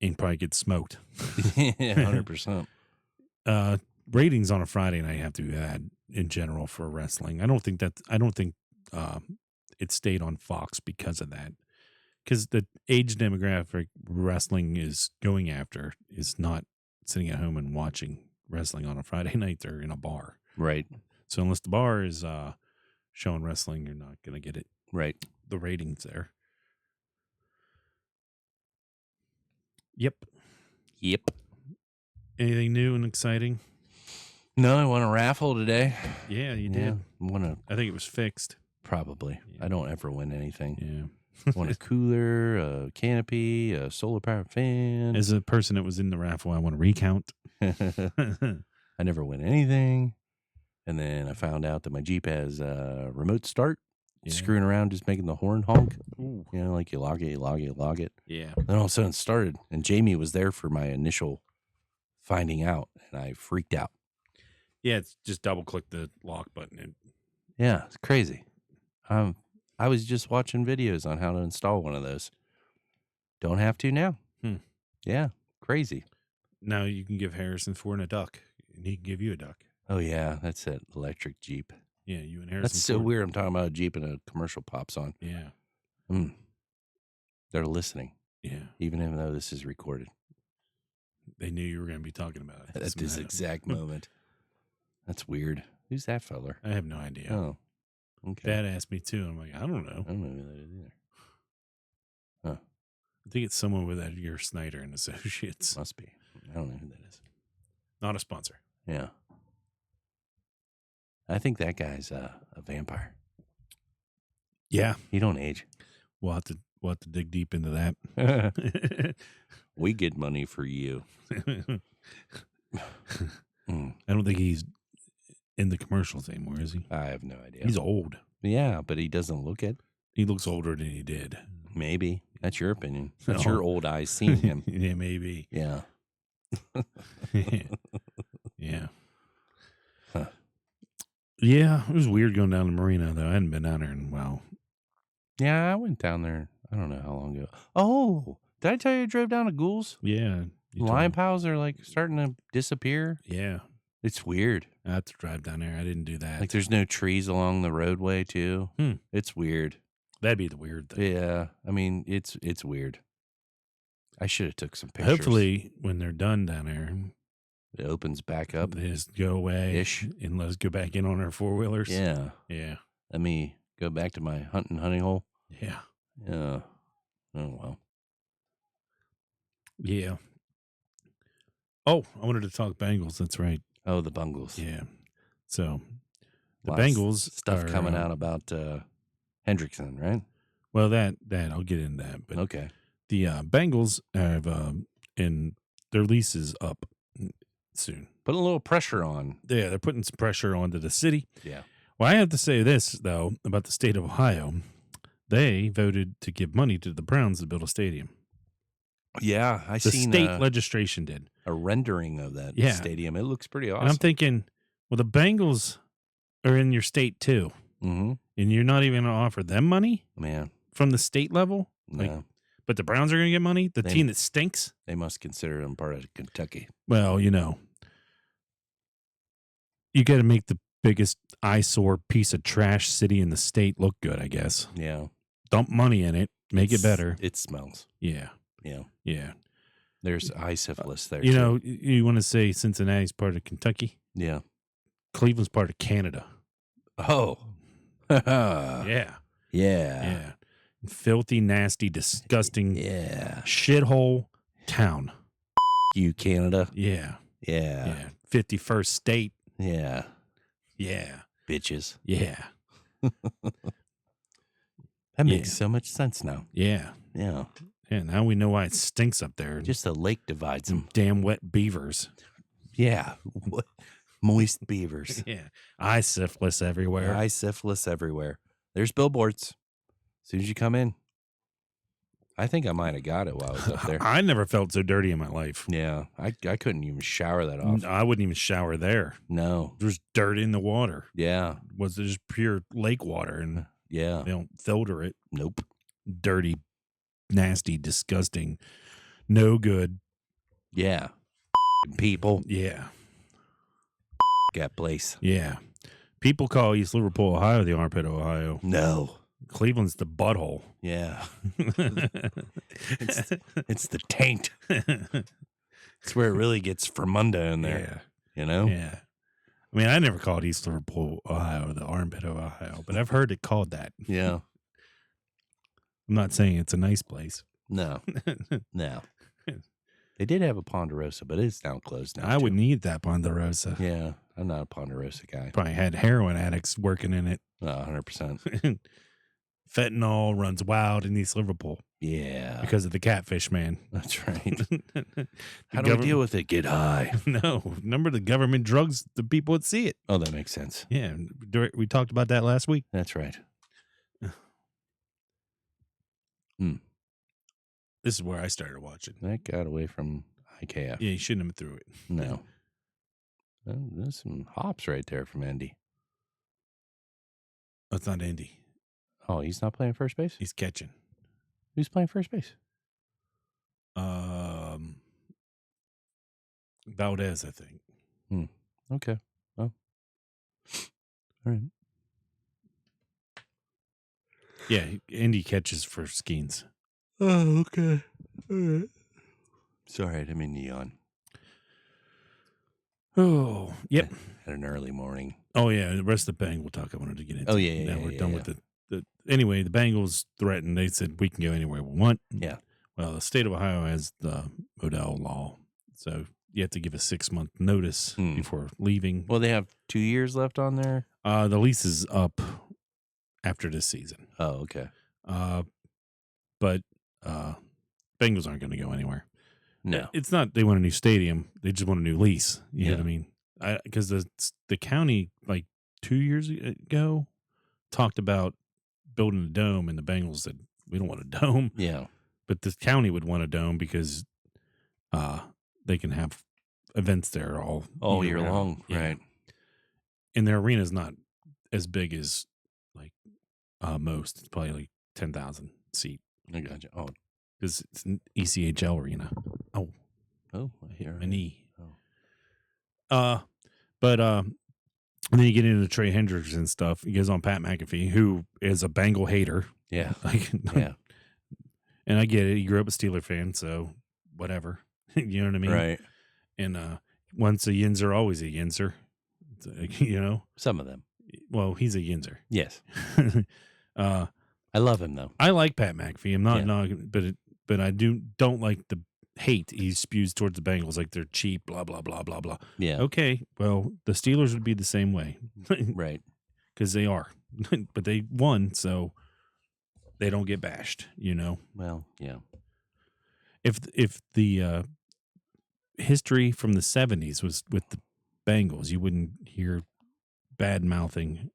And probably gets smoked. Yeah, 100%. Ratings on a Friday night have to be bad in general for wrestling. I don't think it stayed on Fox because of that. Because the age demographic wrestling is going after is not sitting at home and watching wrestling on a Friday night. They're in a bar. Right. So unless the bar is showing wrestling, you're not going to get it. Right. The ratings there. Yep. Anything new and exciting? No, I won a raffle today. Yeah, you did. I think it was fixed. Probably. Yeah. I don't ever win anything. Yeah. Won a cooler, a canopy, a solar powered fan. As a person that was in the raffle, I want to recount. I never win anything. And then I found out that my Jeep has a remote start. Screwing around, just making the horn honk. Ooh. You know, like you log it. Yeah. Then all of a sudden it started. And Jamie was there for my initial finding out. And I freaked out. Yeah, it's just double click the lock button. Yeah, it's crazy. I was just watching videos on how to install one of those. Don't have to now. Yeah, crazy. Now you can give Harrison Ford a duck, and he can give you a duck. Oh, yeah, that's that electric Jeep. Yeah, you and Harrison That's so Ford. weird. I'm talking about a Jeep and a commercial pops on. Yeah. They're listening. Yeah. Even though this is recorded. They knew you were going to be talking about it. At this exact moment. That's weird. Who's that feller? I have no idea. Oh, okay. Dad asked me too. I'm like, I don't know. I don't know who that is either. Huh. I think it's someone with Edgar Snyder and Associates. Must be. I don't know who that is. Not a sponsor. Yeah. I think that guy's a vampire. Yeah. He don't age. We'll have to dig deep into that. We get money for you. I don't think he's in the commercials anymore, is he? I have no idea. He's old. Yeah, but he doesn't look it. He looks older than he did. Maybe. That's your opinion. That's your old eyes seeing him. Yeah, maybe. Yeah. Yeah. Huh. Yeah, it was weird going down to Marina, though. I hadn't been down there in a while. Yeah, I went down there. I don't know how long ago. Oh, did I tell you I drove down to Ghouls? Yeah. Lion pals are like starting to disappear. Yeah. It's weird. I have to drive down there. I didn't do that. Like there's no trees along the roadway too. It's weird. That'd be the weird thing. Yeah. I mean, it's weird. I should have took some pictures. Hopefully when they're done down there, it opens back up. They just go away and let's go back in on our four-wheelers. Yeah. Yeah. Let me go back to my honey hole. Yeah. Yeah. Oh, well. Yeah. Oh, I wanted to talk Bengals. That's right. Oh, the Bengals. Yeah. So the Lots Bengals stuff coming out about Hendrickson, right? Well, that I'll get into that. But okay. The Bengals have and their lease is up soon. Put a little pressure on. Yeah, they're putting some pressure onto the city. Yeah. Well, I have to say this, though, about the state of Ohio. They voted to give money to the Browns to build a stadium. Yeah, I The seen state legislation did. a rendering of that Yeah. stadium. It looks pretty awesome. And I'm thinking, well, the Bengals are in your state too. Mm-hmm. And you're not even going to offer them money Man, from the state level? no. Like, but the Browns are going to get money? The They- team that stinks? They must consider them part of Kentucky. Well, you know, you got to make the biggest eyesore piece of trash city in the state look good, I guess. Yeah. Dump money in it, make it better. It smells. Yeah. Yeah. Yeah. There's eye syphilis there, You too. know, you want to say Cincinnati's part of Kentucky? Yeah. Cleveland's part of Canada. Oh. Yeah. Yeah. Yeah. Filthy, nasty, disgusting Yeah. shithole town. You, Canada. Yeah. Yeah. Yeah. 51st state. Yeah. Yeah. Bitches. Yeah. That makes Yeah. so much sense now. Yeah. Yeah. Yeah. Now we know why it stinks up there. Just the lake divides them. some damn wet beavers. Yeah. What? Moist beavers. Yeah. Eye syphilis everywhere. Eye syphilis everywhere. There's billboards. As soon as you come in. I think I might have got it while I was up there. I never felt so dirty in my life. Yeah. I couldn't even shower that off. I wouldn't even shower there. No. There's dirt in the water. Yeah. Was it just pure lake water and Yeah. they don't filter it? Nope. Dirty, nasty, disgusting, no good. Yeah. People. Yeah. That place. Yeah. People call East Liverpool, Ohio, the armpit of Ohio. No. Cleveland's the butthole. Yeah. It's the taint. It's where it really gets Fermunda in there. Yeah. You know? Yeah. I mean, I never called East Liverpool, Ohio, the armpit of Ohio, but I've heard it called that. Yeah. I'm not saying it's a nice place. No. No. They did have a Ponderosa, but it's now closed now. I too. would need that Ponderosa. Yeah. I'm not a Ponderosa guy. Probably had heroin addicts working in it. 100%. Fentanyl runs wild in East Liverpool Yeah. because of the Catfish Man. That's right. The How do we govern- deal with it? Get high. No, remember the government drugs the people would see it. Oh, that makes sense. Yeah, we talked about that last week. That's right. This is where I started watching. That got away from IKF. Yeah, you shouldn't have threw it. No. Oh, there's some hops right there from Andy. Oh, it's not Andy. Oh, he's not playing first base? He's catching. Who's playing first base? Valdez, I think. Okay. Well. All right. Yeah, Andy catches for Skeens. Oh, okay. All right. Sorry, I didn't mean to yawn. Oh, yep. Had an early morning. Oh, yeah. The rest of the Bengals talk I wanted to get into. Oh, yeah, Now yeah, we're yeah, done yeah. with the. Anyway, the Bengals threatened. They said we can go anywhere we want. Yeah. Well, the state of Ohio has the Modell law, so you have to give a 6-month notice before leaving. Well, they have 2 years left on there? The lease is up after this season. Oh, okay. But Bengals aren't going to go anywhere. No. It's not they want a new stadium. They just want a new lease. You know Yeah. what I mean? Because the county, like 2 years ago, talked about building a dome, and the Bengals said, we don't want a dome. Yeah. But the county would want a dome because they can have events there all Year round. long. Yeah. Right. And their arena is not as big as like most. It's probably like 10,000 seat I got you. Oh. because it's an ECHL arena. Oh, Oh, I hit hear my it. knee. Oh. But and then you get into Trey Hendricks and stuff. He goes on Pat McAfee, who is a Bengal hater. Yeah. Like, Yeah. and I get it. He grew up a Steeler fan, so whatever. You know what I mean? Right. And once a Yinzer, always a Yinzer. It's like, you know? Some of them. Well, he's a Yinzer. Yes. I love him though. I like Pat McAfee. I'm not, Yeah. but I don't like the hate he spews towards the Bengals, like they're cheap, blah blah blah blah blah. Yeah. Okay, well, the Steelers would be the same way, Right. because they are, but they won, so they don't get bashed. You know, Well, yeah. if the history from the '70s was with the Bengals, you wouldn't hear bad mouthing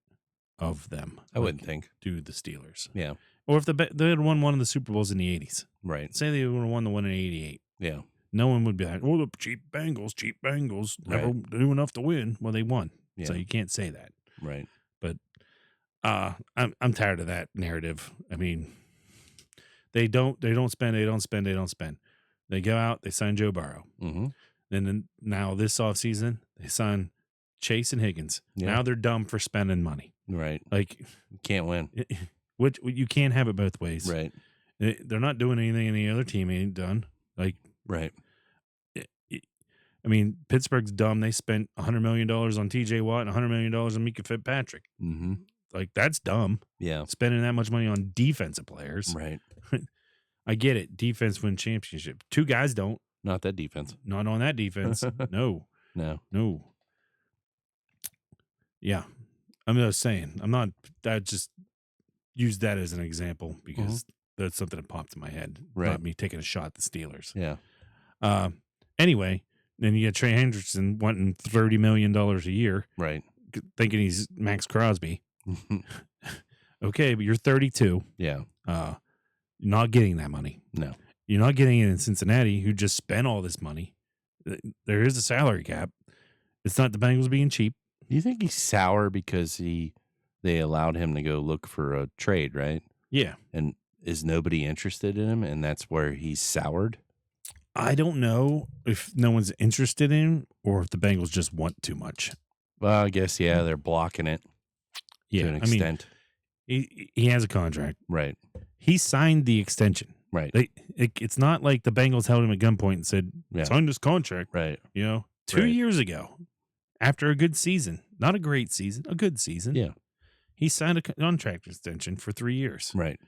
of them. I wouldn't think. Do the Steelers. Yeah. Or if they had won one of the Super Bowls in the 80s. Right. Say they would have won the one in 88. Yeah. No one would be like, oh, the cheap Bengals, never do enough to win. Well, they won. Yeah. So you can't say that. Right. But I'm tired of that narrative. I mean, they don't spend. They go out, they sign Joe Burrow. Mm-hmm. And then now this offseason, they sign Chase and Higgins. Yeah. Now they're dumb for spending money. Right. Like, you can't win. Which you can't have it both ways. Right. They're not doing anything any other team ain't done. Like, right. I mean, Pittsburgh's dumb. They spent $100 million on TJ Watt and $100 million on Mika Fitzpatrick. Mm-hmm. Like, that's dumb. Yeah. Spending that much money on defensive players. Right. I get it. Defense win championship. Two guys don't. Not that defense. Not on that defense. No. Yeah. I'm just saying. I'm not. I just use that as an example because that's something that popped in my head. Right. Not me taking a shot at the Steelers. Yeah. Anyway, then you get Trey Hendrickson wanting $30 million a year. Right. Thinking he's Max Crosby. Okay, but you're 32. Yeah. You're not getting that money. No. You're not getting it in Cincinnati, who just spent all this money. There is a salary cap. It's not the Bengals being cheap. Do you think he's sour because they allowed him to go look for a trade, right? Yeah. And is nobody interested in him, and that's where he's soured? I don't know if no one's interested in him or if the Bengals just want too much. Well, I guess, yeah, they're blocking it to an extent. I mean, he has a contract. Right. He signed the extension. Right. It's not like the Bengals held him at gunpoint and said, sign this contract. Right. You know, 2 years ago, after a good season, not a great season, a good season. Yeah. He signed a contract extension for 3 years. Right.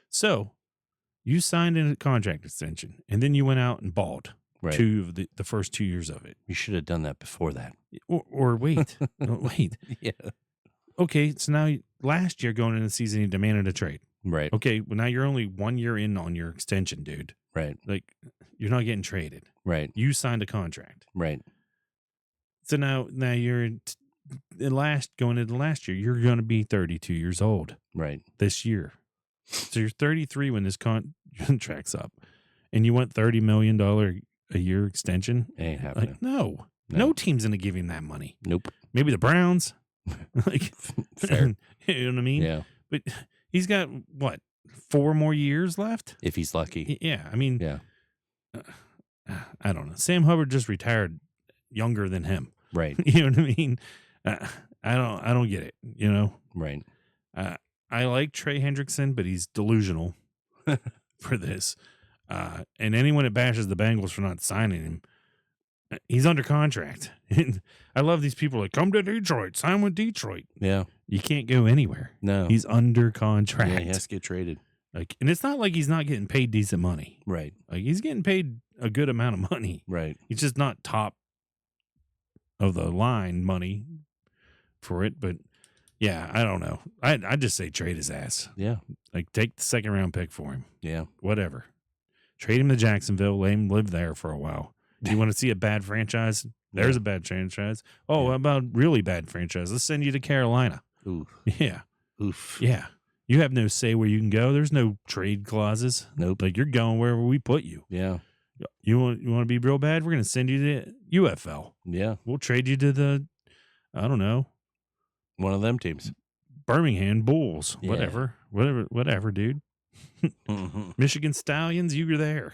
So you signed a contract extension and then you went out and balled two of the first 2 years of it. You should have done that before that. Or wait. Wait. Yeah. Okay. So now last year going into the season, he demanded a trade. Right. Okay. Well, now you're only 1 year in on your extension, dude. Right. Like, you're not getting traded. Right. You signed a contract. Right. So now you're going into last year, you're going to be 32 years old. Right. This year. So you're 33 when this contract's up, and you want $30 million a year extension. Ain't happening. Like, no team's going to give him that money. Nope. Maybe the Browns. Like, fair. You know what I mean? Yeah. But he's got what, 4 more years left? If he's lucky. Yeah. I mean, yeah. I don't know. Sam Hubbard just retired younger than him. Right. You know what I mean? I don't get it. You know? Right. I like Trey Hendrickson, but he's delusional for this. And anyone that bashes the Bengals for not signing him, he's under contract. I love these people like, come to Detroit, sign with Detroit. Yeah. You can't go anywhere. No. He's under contract. Yeah, he has to get traded. Like, and it's not like he's not getting paid decent money. Right. Like, he's getting paid a good amount of money. Right. He's just not top of the line money for it. But yeah, I don't know. I just say trade his ass. Yeah. Like, take the 2nd round pick for him. Yeah. Whatever. Trade him to Jacksonville. Let him live there for a while. Do you want to see a bad franchise? There's a bad franchise. Oh, how about really bad franchise? Let's send you to Carolina. Oof. Yeah. Oof. Yeah. You have no say where you can go. There's no trade clauses. Nope. Like, you're going wherever we put you. Yeah. You want to be real bad? We're going to send you to UFL. Yeah. We'll trade you to the, I don't know, one of them teams. Birmingham Bulls. Yeah. Whatever, dude. Michigan Stallions, you were there.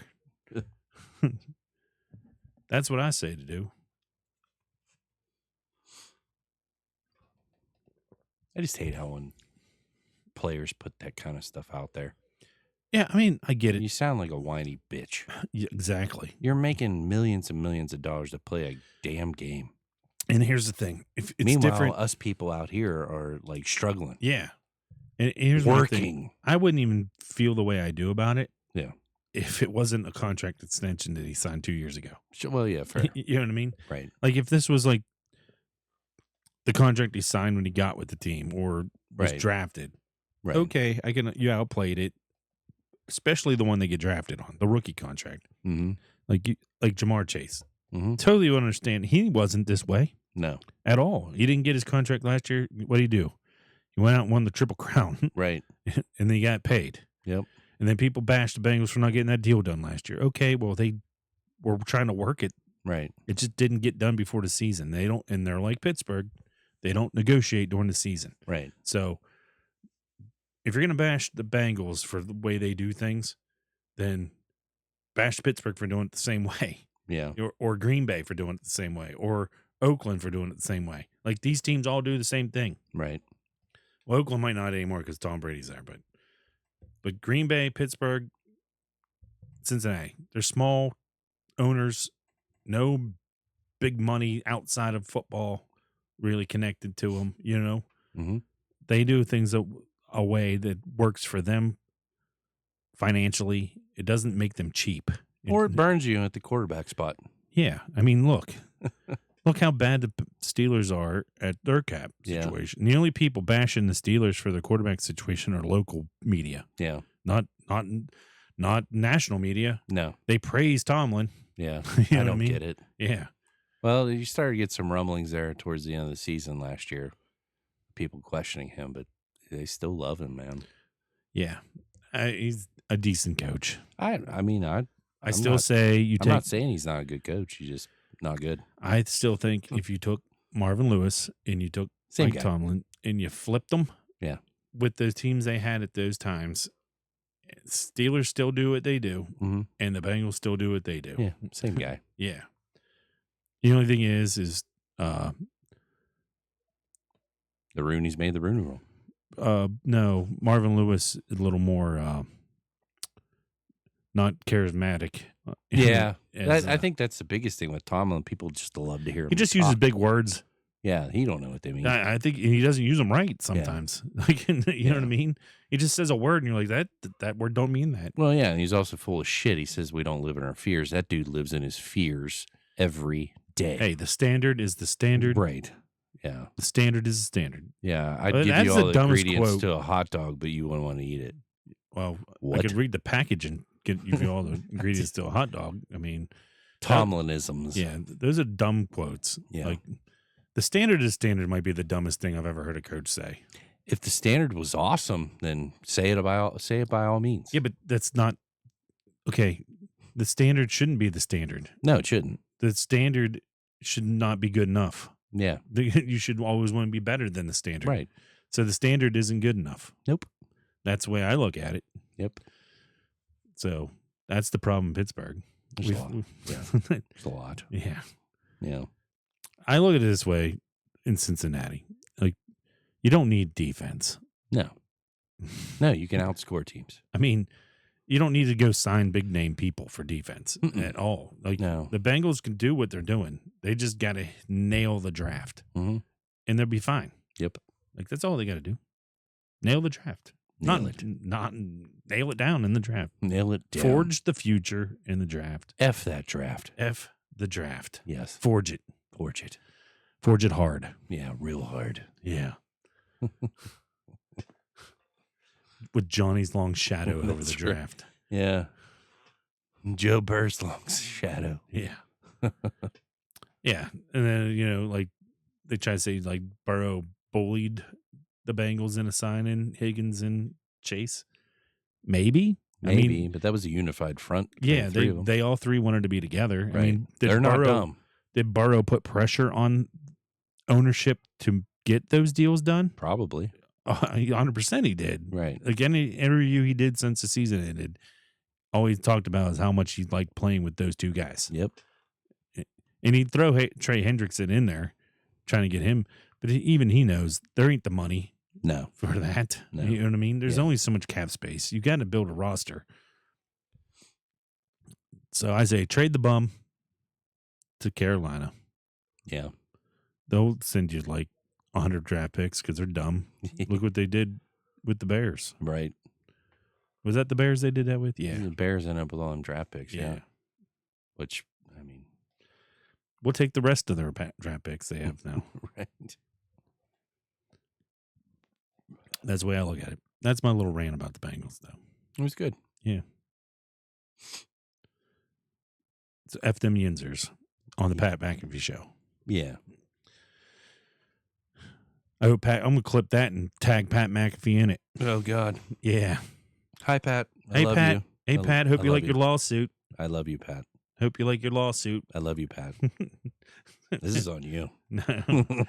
That's what I say to do. I just hate how when players put that kind of stuff out there. Yeah, I mean, I get it. You sound like a whiny bitch. Yeah, exactly. You're making millions and millions of dollars to play a damn game. And here's the thing. If it's Meanwhile, different, us people out here are like struggling. Yeah. And here's working. Thing. I wouldn't even feel the way I do about it. Yeah. If it wasn't a contract extension that he signed 2 years ago. Well, yeah, fair. You know what I mean? Right. Like, if this was like the contract he signed when he got with the team or was drafted. Right. Okay, you outplayed it. Especially the one they get drafted on, the rookie contract. Mm-hmm. Like Jamar Chase. Mm-hmm. Totally understand. He wasn't this way. No. At all. He didn't get his contract last year. What did he do? You went out and won the Triple Crown, Right. and then you got paid. Yep. And then people bashed the Bengals for not getting that deal done last year. Okay, well, they were trying to work it. Right. It just didn't get done before the season. They don't, and they're like Pittsburgh. They don't negotiate during the season. Right. So if you're going to bash the Bengals for the way they do things, then bash Pittsburgh for doing it the same way. Yeah. Or Green Bay for doing it the same way. Or Oakland for doing it the same way. Like, these teams all do the same thing. Right. Well, Oakland might not anymore because Tom Brady's there, but Green Bay, Pittsburgh, Cincinnati, they're small owners, no big money outside of football really connected to them. Mm-hmm. They do things a way that works for them financially. It doesn't make them cheap, Or it burns you at the quarterback spot. Yeah, I mean, look how bad the Steelers are at their cap situation. The only people bashing the Steelers for their quarterback situation are local media. Yeah. Not national media. No. They praise Tomlin. Yeah. You know I don't what I mean? get it. Yeah. Well, you started to get some rumblings there towards the end of the season last year. People questioning him, but they still love him, man. Yeah. He's a decent coach. I still say I'm not saying he's not a good coach. He's just not good. I still think if you took Marvin Lewis and you took Same Mike guy. Tomlin and you flipped them, Yeah, with the teams they had at those times, Steelers still do what they do, mm-hmm. and the Bengals still do what they do. Yeah, same guy. Yeah. The only thing is The Rooney's made the Rooney Rule. no, Marvin Lewis is a little more not charismatic. Yeah, as, I think that's the biggest thing with Tomlin. People just love to hear him. he just talk. uses big words. Yeah, he don't know what they mean. I think he doesn't use them right sometimes. Like, you know what I mean? He just says a word, and you're like, that word don't mean that. Well, yeah, and he's also full of shit. He says we don't live in our fears. That dude lives in his fears every day. Hey, the standard is the standard. Right. Yeah. The standard is the standard. Yeah, I'd But give that's you the all the dumbest ingredients quote. to a hot dog, but you wouldn't want to eat it. Well, What? I could read the package and give you all the ingredients to a hot dog. I mean, Tomlinisms. yeah, those are dumb quotes. Yeah. Like, the standard is standard might be the dumbest thing I've ever heard a coach say. If the standard was awesome, then say it by all means. Yeah, but that's not okay. The standard shouldn't be the standard. No, it shouldn't. The standard should not be good enough. Yeah. You should always want to be better than the standard. Right. So the standard isn't good enough. Nope. That's the way I look at it. Yep. So that's the problem in Pittsburgh. There's a lot. Yeah. There's a lot. Yeah. Yeah. I look at it this way in Cincinnati. Like, you don't need defense. No. No, you can outscore teams. I mean, you don't need to go sign big name people for defense Mm-mm. at all. Like, No. the Bengals can do what they're doing. They just got to nail the draft, Mm-hmm. and they'll be fine. Yep. Like, that's all they got to do. Nail the draft. Nail it. Not nail it down in the draft. Nail it down. Forge the future in the draft. F that draft. F the draft. Yes. Forge it. Forge it. Forge it hard. Yeah, real hard. Yeah. With Johnny's long shadow over the That's right. draft. Yeah. Joe Burr's long shadow. Yeah. Yeah. And then, like, they try to say, like, Burrow bullied the Bengals in a sign-in, Higgins and Chase. Maybe. Maybe, but that was a unified front. Yeah, three of them. they all three wanted to be together. Right. I mean, They're not dumb. Did Burrow put pressure on ownership to get those deals done? Probably. 100% he did. Right. Like, any interview he did since the season ended, all he talked about is how much he liked playing with those two guys. Yep. And he'd throw Trey Hendrickson in there trying to get him, but even he knows there ain't the money No. for that. No. You know what I mean? There's Yeah. only so much cap space. You got to build a roster. So I say trade the bum to Carolina. Yeah. They'll send you like 100 draft picks because they're dumb. Look what they did with the Bears. Right. Was that the Bears they did that with? Yeah. The Bears end up with all them draft picks. Yeah. Which, I mean. We'll take the rest of their draft picks they have now. Right. That's the way I look at it. That's my little rant about the Bengals, though. It was good. Yeah. It's F them Yinzers on the Pat McAfee show. Yeah. I hope I'm gonna clip that and tag Pat McAfee in it. Oh God. Yeah. Hi, Pat. I Hey, love Pat. you. Hey, Pat. Hope I you love like you. your lawsuit. I love you, Pat. Hope you like your lawsuit. I love you, Pat. This is on you. No.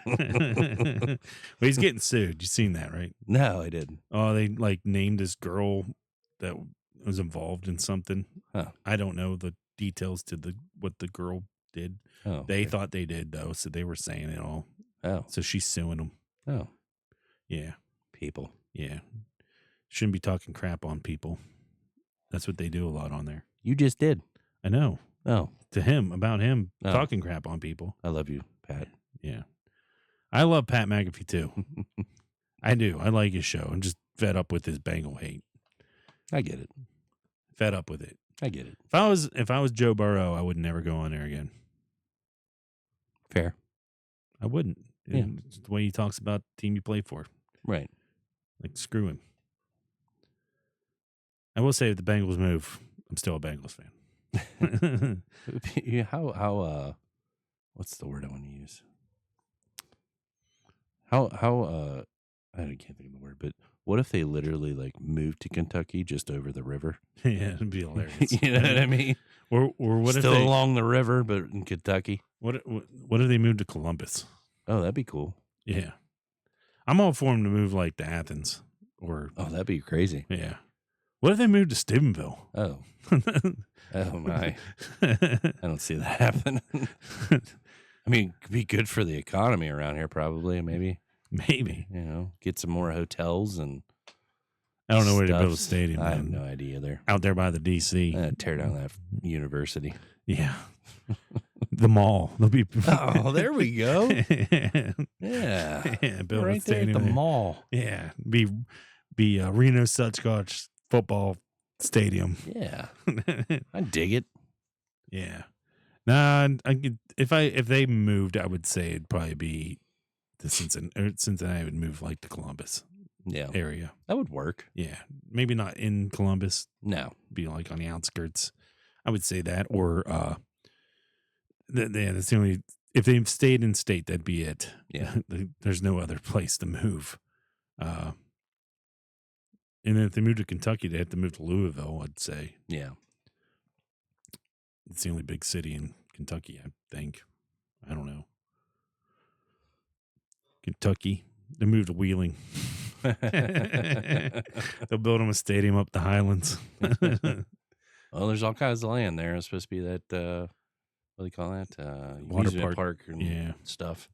Well, he's getting sued. You seen that, right? No, I didn't. Oh, they like named this girl that was involved in something. Huh. I don't know the details to what the girl did. Oh, They okay. thought they did though, so they were saying it all. Oh, So she's suing them. oh, Yeah, people. yeah. Shouldn't be talking crap on people. That's what they do a lot on there. You just did. I know. Oh, To him, about him Oh. talking crap on people. I love you, Pat. Yeah. I love Pat McAfee too. I do. I like his show. I'm just fed up with his Bengal hate. I get it. Fed up with it. I get it. If I was Joe Burrow, I would never go on there again. Fair. I wouldn't. Yeah. It's the way he talks about the team you play for. Right. Like, screw him. I will say if the Bengals move, I'm still a Bengals fan. Yeah, how what's the word I want to use? How I can't think of the word, but what if they literally like moved to Kentucky just over the river? Yeah, it'd be hilarious. You know what I mean? Or what Still if they along the river, but in Kentucky? what if they moved to Columbus? Oh, that'd be cool. Yeah. I'm all for them to move like to Athens or Oh, that'd be crazy. yeah. What if they moved to Steubenville? Oh, oh my! I don't see that happen. I mean, it'd be good for the economy around here, probably. Maybe, Maybe. you know, get some more hotels and. I don't know where to build a stuff. stadium. I have man. no idea there. Out there by the DC. Tear down that university. Yeah. The mall. There'll be Oh, there we go. Yeah, yeah, build a right there at stadium the there. mall. Yeah. Be Reno Such football stadium. Yeah, I dig it. Yeah. Nah, I could, if they moved, I would say it'd probably be the Cincinnati would move like the Columbus Yeah, area. that would work. Yeah. Maybe not in Columbus, No, be like on the outskirts. I would say that. Or that's the only if they stayed in state, that'd be it. Yeah. There's no other place to move. And then if they move to Kentucky, they have to move to Louisville, I'd say. yeah. It's the only big city in Kentucky, I think. I don't know. Kentucky. They moved to Wheeling. They'll build them a stadium up the Highlands. Well, there's all kinds of land there. It's supposed to be that what do you call that? Water amusement park. and Yeah. stuff.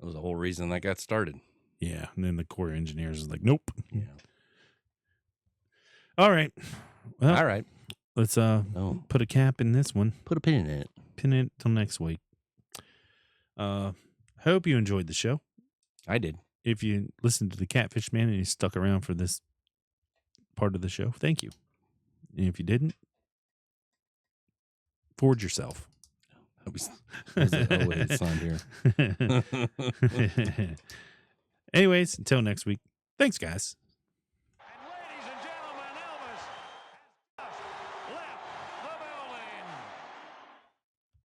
That was the whole reason that got started. Yeah. And then the Corps of Engineers is like, nope. Yeah. All right. Well, All right. let's Oh, put a cap in this one. put a pin in it. Pin it till next week. Hope you enjoyed the show. I did. If you listened to the Catfish Man and you stuck around for this part of the show, thank you. And if you didn't, forge yourself. That was oh wait, it's on here. Anyways, until next week. Thanks, guys.